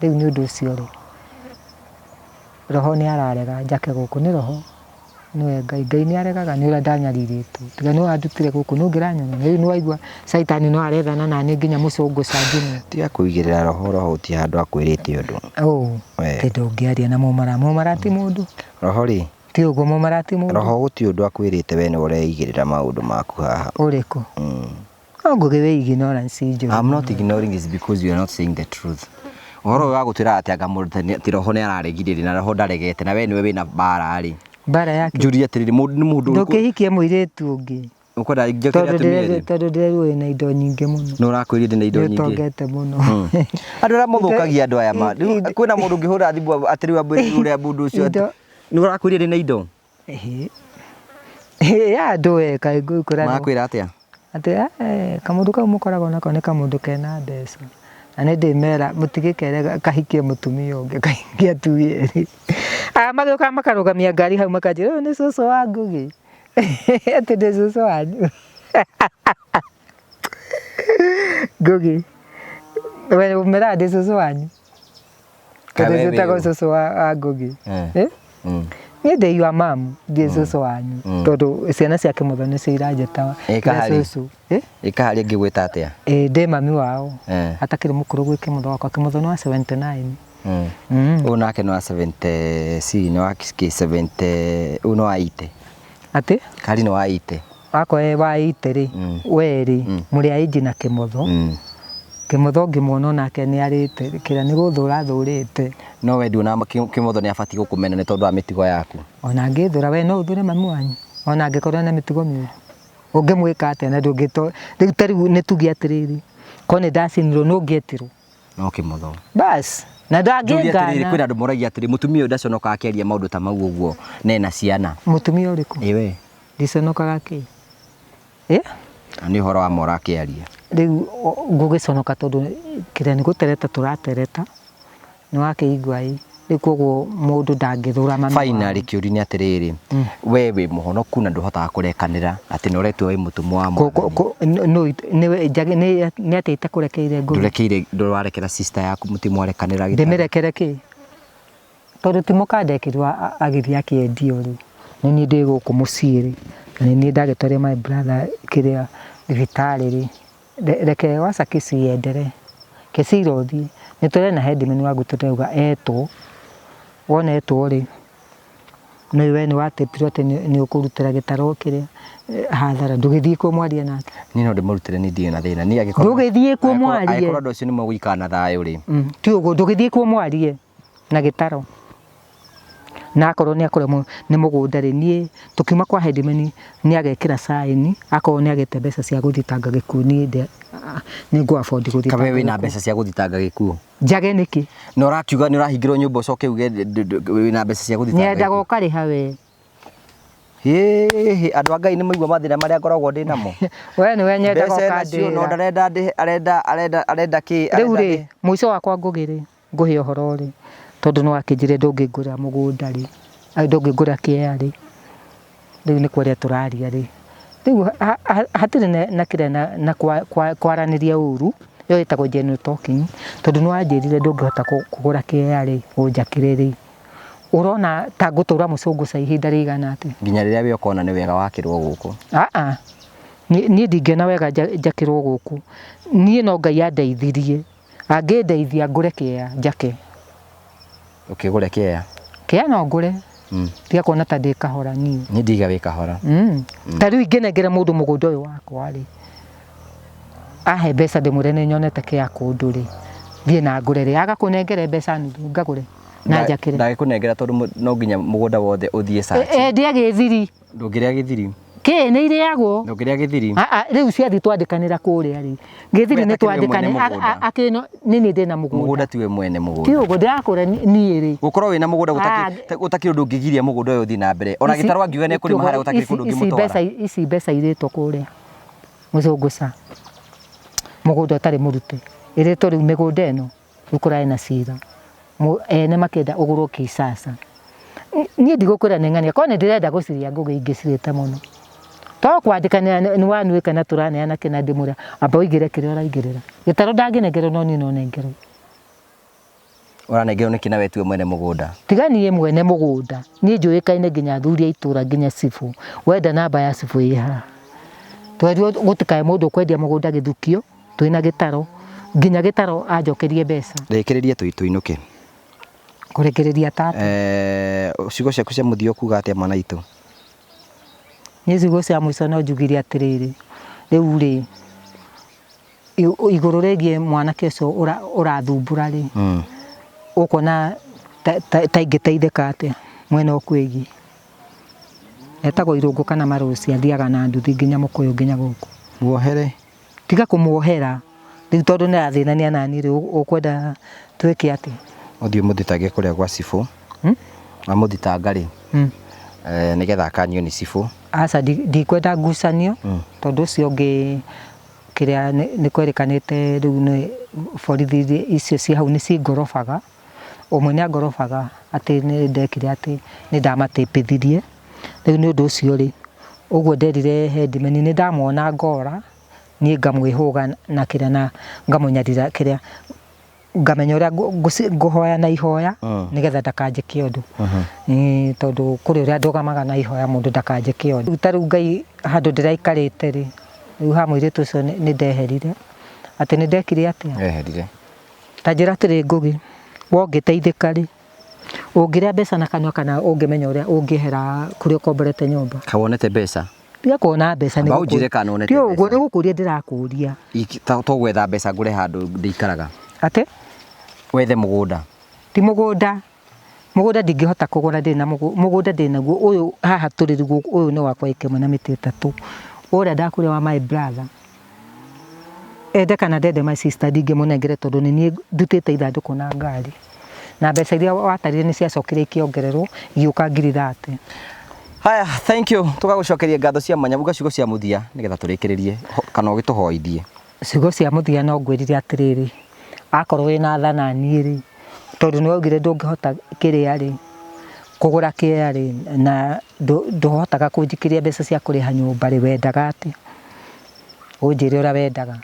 riu ni undu ucio ri roho ni ararega njake guku ni roho niwe ngai ni aregaga ni ura ndanyariritwo tiga ni wandutire guku nungiranyona riu ni waigua saitani no arethana na ni nginya mucungu cangini tiga kuigirira roho uti handu akwirite undu tindu ngiaria na mumara ti mundu roho ri ti uguo mumara ti mundu roho guti undu akwirite we ni ureigirira maundu maku haha uriku ngugi we ignorance njo I'm not ignoring is because you are not saying the truth oro wa gutira ati anga mundu ti roho ni araregirire na roho ndaregete na we niwe wina bara ari bara yake Julia atiriri mundu ndukihikie muiritu ungi ukoda igjokeria tumire tondu ndirerwo ina indo nyingi muno no rakwirire na indo nyingi tongete muno andu ra muthukagia andu aya ma kwina mundu ngihura thibu atiriwa ure bundu ucio no rakwirire na indo ya andu eka ngukura makwira atia ati kamundu kau mukoragwo nako ni kamundu kena mbeca na ni ndimera mutigikere kahikie mutumia ungi kahikia tu yeri mathuka makarugamia ngari hau makanjira uyu ni cucu wa ngugi ati ndi cucu wanyu ngugi we umera ndi cucu wanyu kada zitago cucu wa ngugi ni ndi your mom ndi cucu wanyu tondu ciana cia kimutho ni cio iranjetawa cucu ikahari ngigwita atia ndi mami wao atakiri mukuru gwi kimutho wakwa kimutho ni wa 79 unake no 70 si no akiki 70 uno aite ati kali no aite wako wa aite ri weri muri aiji na kimutho kimutho ngimwono nake ni arite kira ni guthura thurite no we ndu na kimutho ni afati gukumena ni tondu amitigo yaku ona ngithura we no uthure mami wanyu ona ngikorwa na mitigo miuru ungimwika ate na ndungito riu ni tugia atiriri kone ndacinirwo no ngietirwo no kimutho bas na ndangengana kwina andu moragia atiri mutumia ndaconoka akeria maundu ta mau uguo nena ciana mutumia uriku iwe ndiconokaga ki ni horo wa mora akearia riu ngugiconoka tondu kiria ni gutereta turatereta ni wakeigua riu koguo mundu ndangithura mami finally kiuri ni atiriri wewe muhonoku na nduhotaga kurekanira ati noretwe we mutumu wa mwana no ni atite kurekeire ngugi ndurekeire ndwarekera sister yaku mutimu arekanira ndimirekere ki tondu timukandekirwa agithia akiendio ri ni ndi guku muciiri ni ndagitwaria my brother kiria thibitari ri reke waca kisi yendere kisi rothi ni tore na headman wa gutuga eto wona eto ri no we ni watepirwo ati ni ukurutira gitaro kiria hathara ndugithii ku mwaria nake ni no ndimurutire ni ndie na thina ni agikorwo ndugithii ku mwaria agikorwo ndu ucio ni mwikana na thayo ri ti ugo ndugithii ku mwaria na gitaro na akorwo ni akorwo ni mugunda ri nie tukiuma kwa headman ni agekira saini akorwo ni agete mbeca cia guthitanga gikuo ni ngo afford guthitanga kabe wina mbeca cia guthitanga gikuo njage niki no urakiuga ni urahingirwo nyumba ucoke uge wina mbeca cia guthitanga nyenda goka ri hawe andu a Ngai ni maigua mathina maria ngoragwo ndi namo we ni we nyenda goka ndi no arenda ki riu ri muico wakwa ngugire nguhe uhoro ri tondu no akinjire ndungigura mugunda ri ndungigura kia ri riu ni kwaria turaria ri riu hatire na kire na kwaraniria uru yo itagwo genuine talking tondu no anjirire ndungihota kugura kia ri unjakire ri urona ta ngutura mucunguca ihinda rigana ati nginya riria we ukona ni wega wakirwo guku ni ndingena wega njakirwo guku ni no Ngai andeithirie angindeithia ngure kia njake ukigure kia no ngure tiga kuona ta ndi kahora ni ndiga wi kahora ta riu ingenengere mundu mugunda uyu wakwa ri ahe mbeca ndimurene nyonete kia kundu ri thie na ngure ri agakunengere mbeca nuthu ngagure na njakire ndagikunengera tondu no nginya mugunda wothe uthie sachi ndia githiri ndungiria githiri ke ni iriagwo ndungiria githiri riu ciathi twandikanira kuria ri githiri ni twandikane akino nini ndina mugunda tiwe mwene mugunda ti ugo ndakura ni ri gukorwo wina mugunda gutaki undu ngigiria mugunda uyu uthi na mbere ona gitarwa ngiuga ni kuri mahara gutaki kundu ngimutwara ici mbeca iritwo kuria mucunguca mugunda utari murute iritwo riu migunda eno ukura ina cira ene makenda ugurwo kisasa ni ndigukura nengania kone ndirenda guciria ngugi ingicirite muno to kwandikana ni wanwe kana turane ana kina ndimura amba uigire kire uraigirira gitaro ndanginengero no ni no nengero uranengero ni kina wetu mwene mugunda tigani ye mwene mugunda ni njuikaine nginya thuria itura nginya sifu wenda namba ya sifu iha twerio gutikae mundu kwendia mugunda githukio twina gitaro nginya gitaro ajokerie mbeca rekeririe tuinuke kurekereria tatu ciugo ciaku cia muthio kuga atia mwana itu ni ciugo cia mwico no njugiria atiriri riu ri iguru regie mwana keso urathumbura ri ukona ta ingiteithika atia mwena okwegi etagwo irungu kana maruci athiaga na nduthi nginya mukuyu nginya guku muohere tiga kumuohera riu tondu ni athinania nani ri ukwenda twike atia uthio muthitage kuria gwa cifu amuthitanga ri nigetha akanio ni cifu aca ndikwenda ngucanio tondu ucio ngi kiria ni kwerikanite riu ni borithi icio ci hau ni cingorobaga umwe ni angorobaga ati ni ndekire ati ni ndamatipithirie riu ni undu ucio ri uguo nderire headman ni ndamwona ngora ni ngamwihuga na kiria na ngamunyarira kiria ngamenya uria nguhoya na ihoya nigetha ndakanjike undu tondu kuri uria ndugamaga na ihoya mundu ndakanjike undu taru Ngai handu ndiraikarite ri riu ha mwiritu ucio ni ndeherire ati ni ndekire atia eherire ta njira atiri ngugi wongiteithika ri ungiria mbeca na kanwa kana ungimenya uria ungihera kuri ukomborete nyumba kawonete mbeca tiga kuona mbeca ni baujire kana onete mbeca uguo ni gukuria ndirakuria to gwetha mbeca ngure handu ndikaraga ate wethe mugunda ti mugunda ndingihota kugura ndina mugunda ndinaguo uyu haha turi riguo uyu ni wakwa ikemwe na miti 3 uria ndakuria wa my brother ende kana ndende my sister ndingimunengere tondu ni nie ndutite ithanduku na ngari na mbeca iria watarire ni ciacokire ikiongererwo igiuka ngiri 30 haya thank you tugagucokeria ngatho cia manya buga ciugo cia muthia nigetha turikiririe kana ugituhoithie ciugo cia muthia no ngwirire atiriri akorwo wina thana ni ri tondu ni waugire ndungihota kiria ri kugura kia ri na nduhotaga kunjikiria mbeca cia kuriha nyumba ri wendaga ati unjire ura wendaga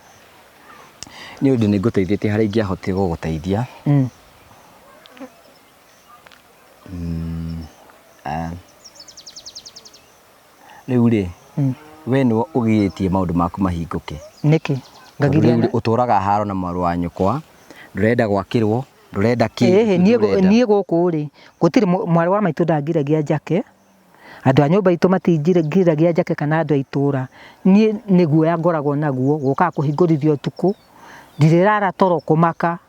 ni undu ni nguteithĩtie harĩa ingĩahotire gũgũteithia rĩu rĩ we nĩ ũgĩtie maũndũ maku mahingũke nĩkĩ ngagiria ũtũraga haro na mwaru wa nyũkwa ndũrenda gwakĩrwo ndũrenda kĩ niĩ gũkũ rĩ gũtirĩ mwaru wa maitũ ndangiragia njake andu a nyumba itu matingiragia njake kana andu a itura nie niguo ya ngoragwo naguo guka kuhingurithio tuku ndirara toro kumaka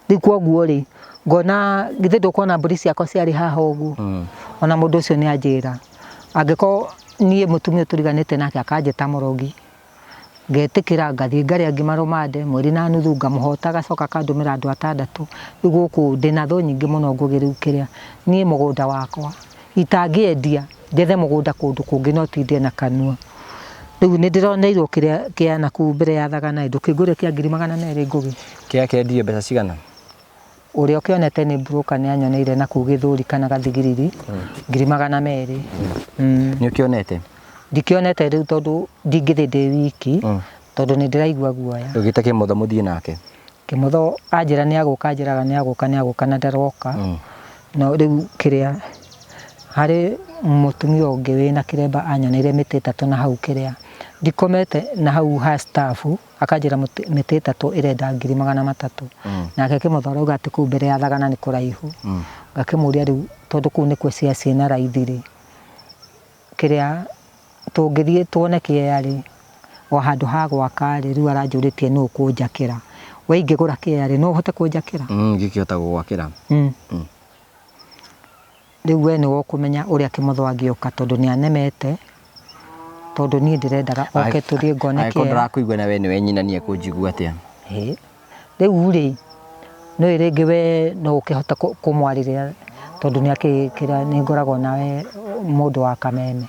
rikuo guo ri ngona githe ndukona mburi ciakwa ciari haha uguo ona mundu ucio ni anjira angiko nie mutumia turiganite nake akanjeta murogi ngetikira ngathie ngaria ngimarumande mweri na nuthu ngamuhota gacoka kandumira andu 6 iguku ndina tho nyingi muno ngugiriu kiria nie mugunda wakwa itangiendia njethe mugunda kundu kungi no tindie na kanua riu ni ndironeirwo kiria kia na ku mbere ya thagana ndukingure kia 200,000 ngugi kia kendie mbeca cigana uria ukionete ni broker ni anyoneire na ku githuri kana gathigiriri 200,000 ni ukionete ndikionete riu tondu ndingithe ndi wiki tondu ni ndiraigua guoya ugite kimutho muthie nake kimutho anjira ni aguka anjiraga ni aguka na ndaroka no riu kiria hari mutumia ungi wina kiremba anyoneire miti 3 na hau kiria ndikomete na hau ha staff akanjira miti 3 irenda 300,000 nake kimutho arauga ati ku mbere ya thagana ni kuraihu ngakimuria riu tondu ku ni kwecia ciina raithiri kiria tungithie tuone kiari wa handu ha gwaka riu aranjuritie no kunjakira we ingigura kiari no hote kunjakira ngikihota gwakira riu we ni wokumenya uria kimutho angioka tondu ni anemete tondu ni ndirendaga oke turie ngone kiari ndra kuigwa na we ni wenyinanie kunjigua atia riu ri no iringi we no ukihota kumwariria tondu ni akikira ni ngoragwo nawe mundu wa kameme.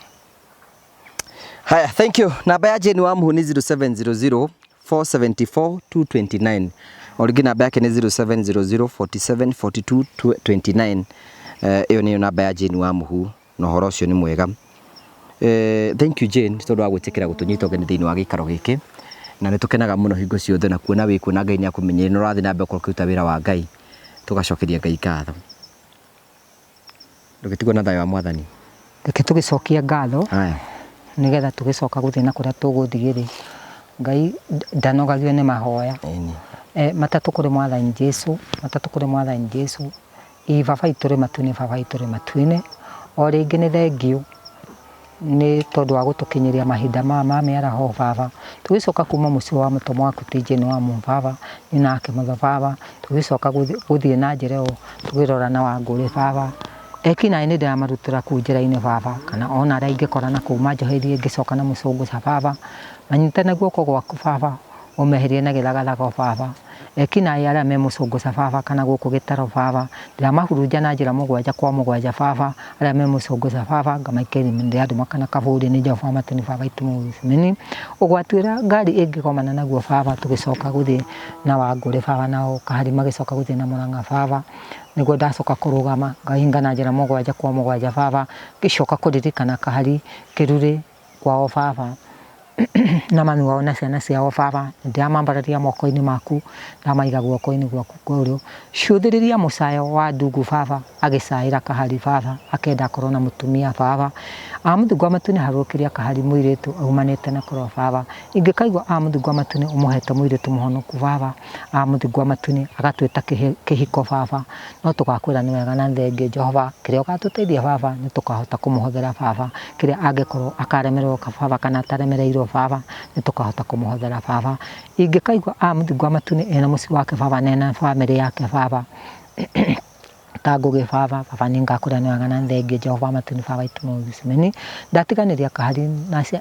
Haya, thank you. Namba ya Jane wa Muhuni 0700 474 229. Origi namba yake ni 0700 47 42 29. Iyo ni namba ya Jane wa Muhu. No horo cio ni mwega. Thank you Jane, tondu wa gwitikira gutunyita ngeni thiini wa gikaro giki. Na ni tukenaga muno hingo ciothe na kuona wi kuona Ngai ni akumenyere no rathi nambe kuruta wira wa Ngai. Tugacokeria Ngai ngatho. Ndugitigwo na thayo wa Mwathani. Tugicokia ngatho. Haya. Nigetha tugicoka guthie na kuria tuguthigiri Ngai ndanogagio ni mahoya matatu kuri Mwathani Jesu matatu kuri Mwathani Jesu baba ituri matune baba ituri matwine o ringi ni thengio ni tondu wa gutukinyiria mahinda ma miaraho baba tugicoka kuma mucio wa mutomo waku tijeni wa mu baba ni nake mutho baba tugicoka guthie na njira tugirora na wanguri baba ekina ni ndira marutira ku njira-ini baba kana ona ara ingikora na kuma njoherie ngicoka na mucungu ca baba manyitana guoko gwaku baba umeherie na githagathago baba ekina ara me mucungu ca baba kana guku gitaro baba ndira mahurunja na njira mugwanja kwa mugwanja baba ara me mucungu ca baba ngamaikeri ndi andu makana kaburi ni Jehova matini baba itumuni ugwatwira ngari ingikomana naguo baba tugicoka guthie na wanguri baba nao kahari magicoka guthie na Murang'a baba niguo ndacoka kurugama ngahinga na njira mugwanja kwa mugwanja baba gicoka kuririkana kahari kiruri kwao baba na mami wao na ciana ciao baba ndiamambararia moko-ini maku ndamaiga guoko-ini gwaku kurio ciuthiriria mucayo wa ndungu baba agicaira kahari baba akenda korwo na mutumia baba amuthingu amatune harukiria kahari muiritu aumanite na korwo baba ingikaigwa amuthingu amatune umuhete muiritu muhonoku baba amuthingu amatune agatwita kihiko baba no tugakwira ni wega na thenge Jehova kiria ugatuteithia baba ni tukahota kumuhothera baba kiria angikorwo akaremerwo baba kana taremereirwo baba ni tukahota kumuhothera baba ingikaigwa amuthingu amatune ena muci wake baba nena family yake baba taguge baba baba ningakwira ni wega na thenge Jehova matuni baba itumuthimeni ndatiganiria kahari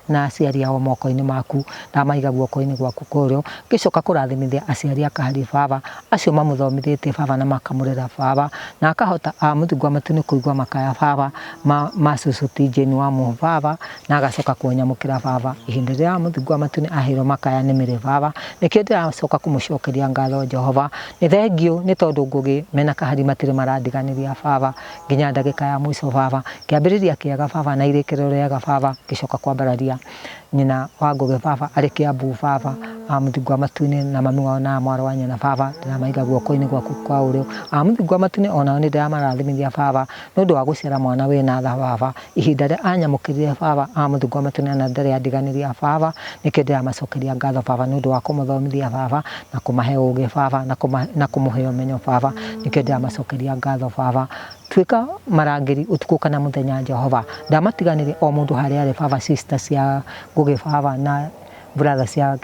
na aciari ao moko-ini maku ndamaiga guoko-ini gwaku kurio gicoka kurathimithia aciari akahari baba acio mamuthomithitie baba na makamurera baba na akahota amuthingu amatune kuigwa makaya baba macucu tijeni wa mu baba na agacoka kunyamukira baba ihinda ria amuthingu amatune ahiro makaya ni mire baba nikio ndiracoka kumucokeria ngatho Jehova ni thengio ni tondu ngugi mena kahari matire maradiganiria baba nginya ndagika ya mwico baba kiambiriria kiaga baba na irikiro riaga baba gicoka kwambararia nyina wa ngugi baba ari Kiambu baba Mũthingu matu-inĩ na mami wao na mwarĩ wa nyina baba ndĩramaiga guoko-inĩ gwaku kwa ũrĩo. Mũthingu matu-inĩ onao nĩ ndĩramarathimithia baba nĩ ũndũ wa gũciara mwana wĩna tha baba. Ihinda rĩrĩa anyamũkĩrire baba Mũthingu matu-inĩ na ndarĩ andiganĩria baba, nĩkĩo ndĩramacokeria ngatho baba nĩ ũndũ wa kũmũthomithia baba na kũmahe ũgĩ baba na kũmũhe ũmenyo baba, nĩkĩo ndĩramacokeria ngatho baba. Tuĩka marangĩri ũtukũ kana mũthenya Jehova, ndamatiganĩria o mũndũ harĩa arĩ baba, sister cia Ngũgĩ baba na brother cia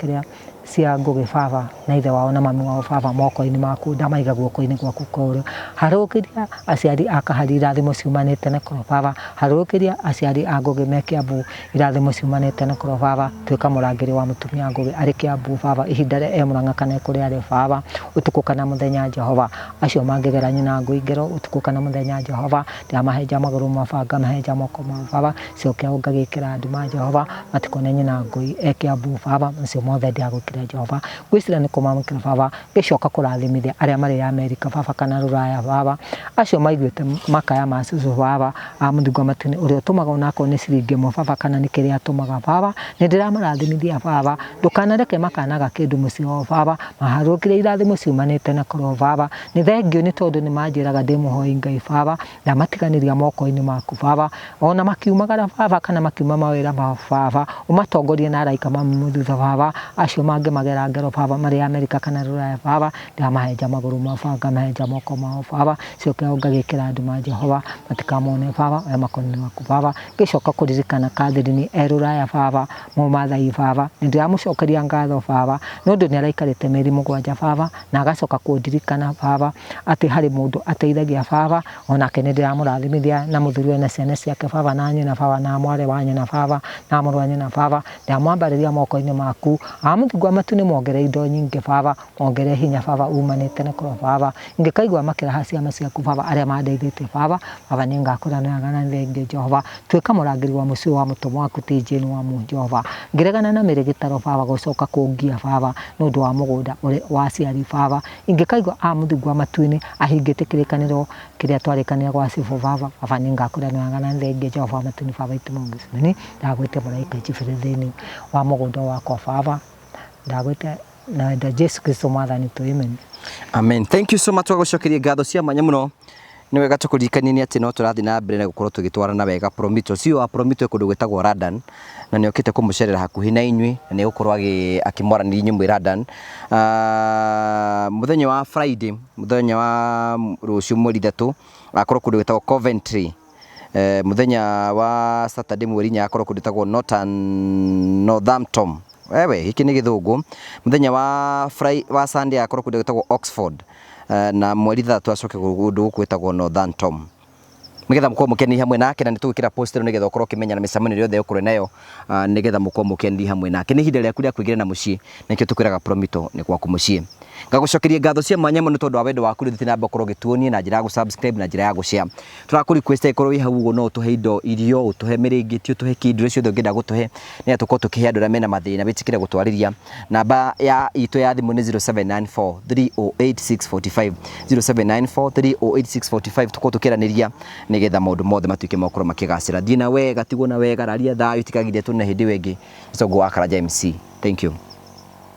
Ngũgĩ baba na ithe wao na mami wao baba, moko-inĩ maku ndamaiga guoko-inĩ gwaku kwa ũrĩo. Harũkĩria aciari a Kahari irathimo ciumanĩte na kũro baba, harũkĩria aciari a Ngũgĩ me Kĩambu irathimo ciumanĩte na kũro baba. Tuĩka mũrangĩri wa mũtumia Ngũgĩ arĩ Kĩambu baba, ihinda rĩa Mũrang'a kana kũrĩa arĩ baba, ũtukũ kana mũthenya Jehova. Acio mangĩgera nyina Ngũi ngero ũtukũ kana mũthenya Jehova, ndamahenja magũrũ ma baba, ngamahenja moko ma baba, cokia ngagĩkĩra nduma Jehova, matikone nyina Ngũi e Kĩambu baba, macio mothe ndĩagwĩkĩra Jehova. Ngwĩciria nĩ kũmamũkĩra baba, gĩcoka kũrathimithia arĩa marĩ Amerika baba kana Rũraya baba, acio maiguĩte makaya ma cũcũ baba Mũthingu matu-inĩ ũrĩa ũtũmaga onakorwo nĩ ciringi ĩmwe baba kana nĩ kĩrĩa atũmaga baba, nĩ ndĩramarathimithia baba, ndũkanareke makanaga kĩndũ mũciĩ wao baba, maharũkĩre irathimo ciumanĩte na kũro baba. Nĩ thengio nĩ tondũ nĩ manjĩraga ndĩ mũhoi Ngai baba, ndamatiganĩria moko-inĩ maku baba, ona makiumagara baba kana makiuma mawĩra ma baba, ũmatongorie na araika mamu thutha baba. Acio mangĩmagera ngero baba marĩ Amerika kana Rũraya baba, ndamahenja magũrũ ma baba, ngamahenja moko mao baba, cokia ngagĩkĩra nduma Jehova, matikamone baba oya makoni maku baba. Ngĩcoka kũririkana Catherine e Rũraya baba, Mũmathai baba, nĩ ndĩramũcokeria ngatho baba nĩ ũndũ nĩ araikarĩte mĩeri 7 baba, na agacoka kũndirikana baba atĩ harĩ mũndũ ateithagia baba, onake nĩ ndĩramũrathimithia na mũthuri na ciana ciake baba, na nyina baba na mwarĩ wa nyina baba na mũrũ wa nyina baba, ndĩramwambarĩria moko-inĩ maku. Mũthingu matu nĩ mwongere indo nyingĩ baba, mwongere hinya baba umanĩte na kũro baba. Ingĩkaigua makĩraha ciama ciaku baba arĩa mandeithĩtie baba, baba nĩ ngakũra na thengiũ Jehova. Tuĩka mũrangĩri wa mũciĩ wa mũtũmwo waku ti Jane wa mu Jehova, ngĩregana na mĩrĩgĩtaro baba gũcoka kũngia baba nĩ ũndũ wa mũgũnda wa aciari baba. Ingĩkaigua Mũthingu matu-inĩ ahingĩte kĩrĩkanĩro kĩrĩa twarĩkanĩra gwa cibũ baba, baba nĩ ngakũra na thengiũ Jehova matu-inĩ baba itũ mũngĩcimeni, ndagwĩte mũraika njibĩre thĩinĩ wa mũgũnda wakwa baba, ndagwĩte na Jesu Kristo mwathani tu, amen. Amen. Thank you so much wagucokeria ngatho cia mwanya muno. Nĩ wega tũkũririkanie atĩ no tũrathiĩ na mbere na gũkorwo tũgĩtwarana wega. Promito cio wa Promito kũndũ gwĩtagwo London, na nĩ okĩte kũmũcerera hakuhĩ na inyuĩ, na nĩ gũkorwo akĩmwaranĩria inyuĩ mwĩ London. Mũthenya wa Friday, mũthenya wa rũciũ mweri 3 akorwo kũndũ gwĩtagwo Coventry. Mũthenya wa Saturday mweri 4 akorwo kũndũ gwĩtagwo Northampton. Wewe hiki nĩ gĩthũngũ. Mũthenya wa Sunday akorwo kũndũ gwĩtagwo Oxford. Na mweri 3 acoke kũndũ gwĩtagwo Northampton. Nĩgetha mũkorwo mũkenani hamwe nake, na nĩtũgwĩkĩra post ĩno nĩgetha ũkorwo ũkĩmenya na mĩcemanio yothe ũkorwo nayo, nĩgetha mũkorwo mũkenani hamwe nake. Nĩ ihinda rĩaku rĩa kwĩgĩra na mũciĩ, nĩkĩo tũkwĩraga Promito nĩ gwaku mũciĩ. Ngagucokeria ngatho cia mwanya mũno tondũ wa wendo waku rĩu na mbere gĩtuonie na njĩra ya gũ-subscribe na njĩra ya gũ-share. Tũrakũ-request ikorwo wĩ hau ũguo, no ũtũhe indo, irio, ũtũhe mĩrĩngĩti, ũtũhe kĩndũ ciothe ũngĩenda gũtũhe, nĩ tũkorwo tũkĩhe andũ arĩa mena mathĩna wĩtĩkĩre gũtwarĩria. Namba ya itũ ya thimũ nĩ 0794 308 645, 0794 308 645. Tũkorwo tũkĩaranĩria nĩgetha maũndũ mothe matuĩke makorwo makĩgacĩra. Thiĩ na wega, tigwo na wega, raria thayũ, tikagiria tũne hĩndĩ ĩngĩ. Icogwo wa Karanja MC. Thank you.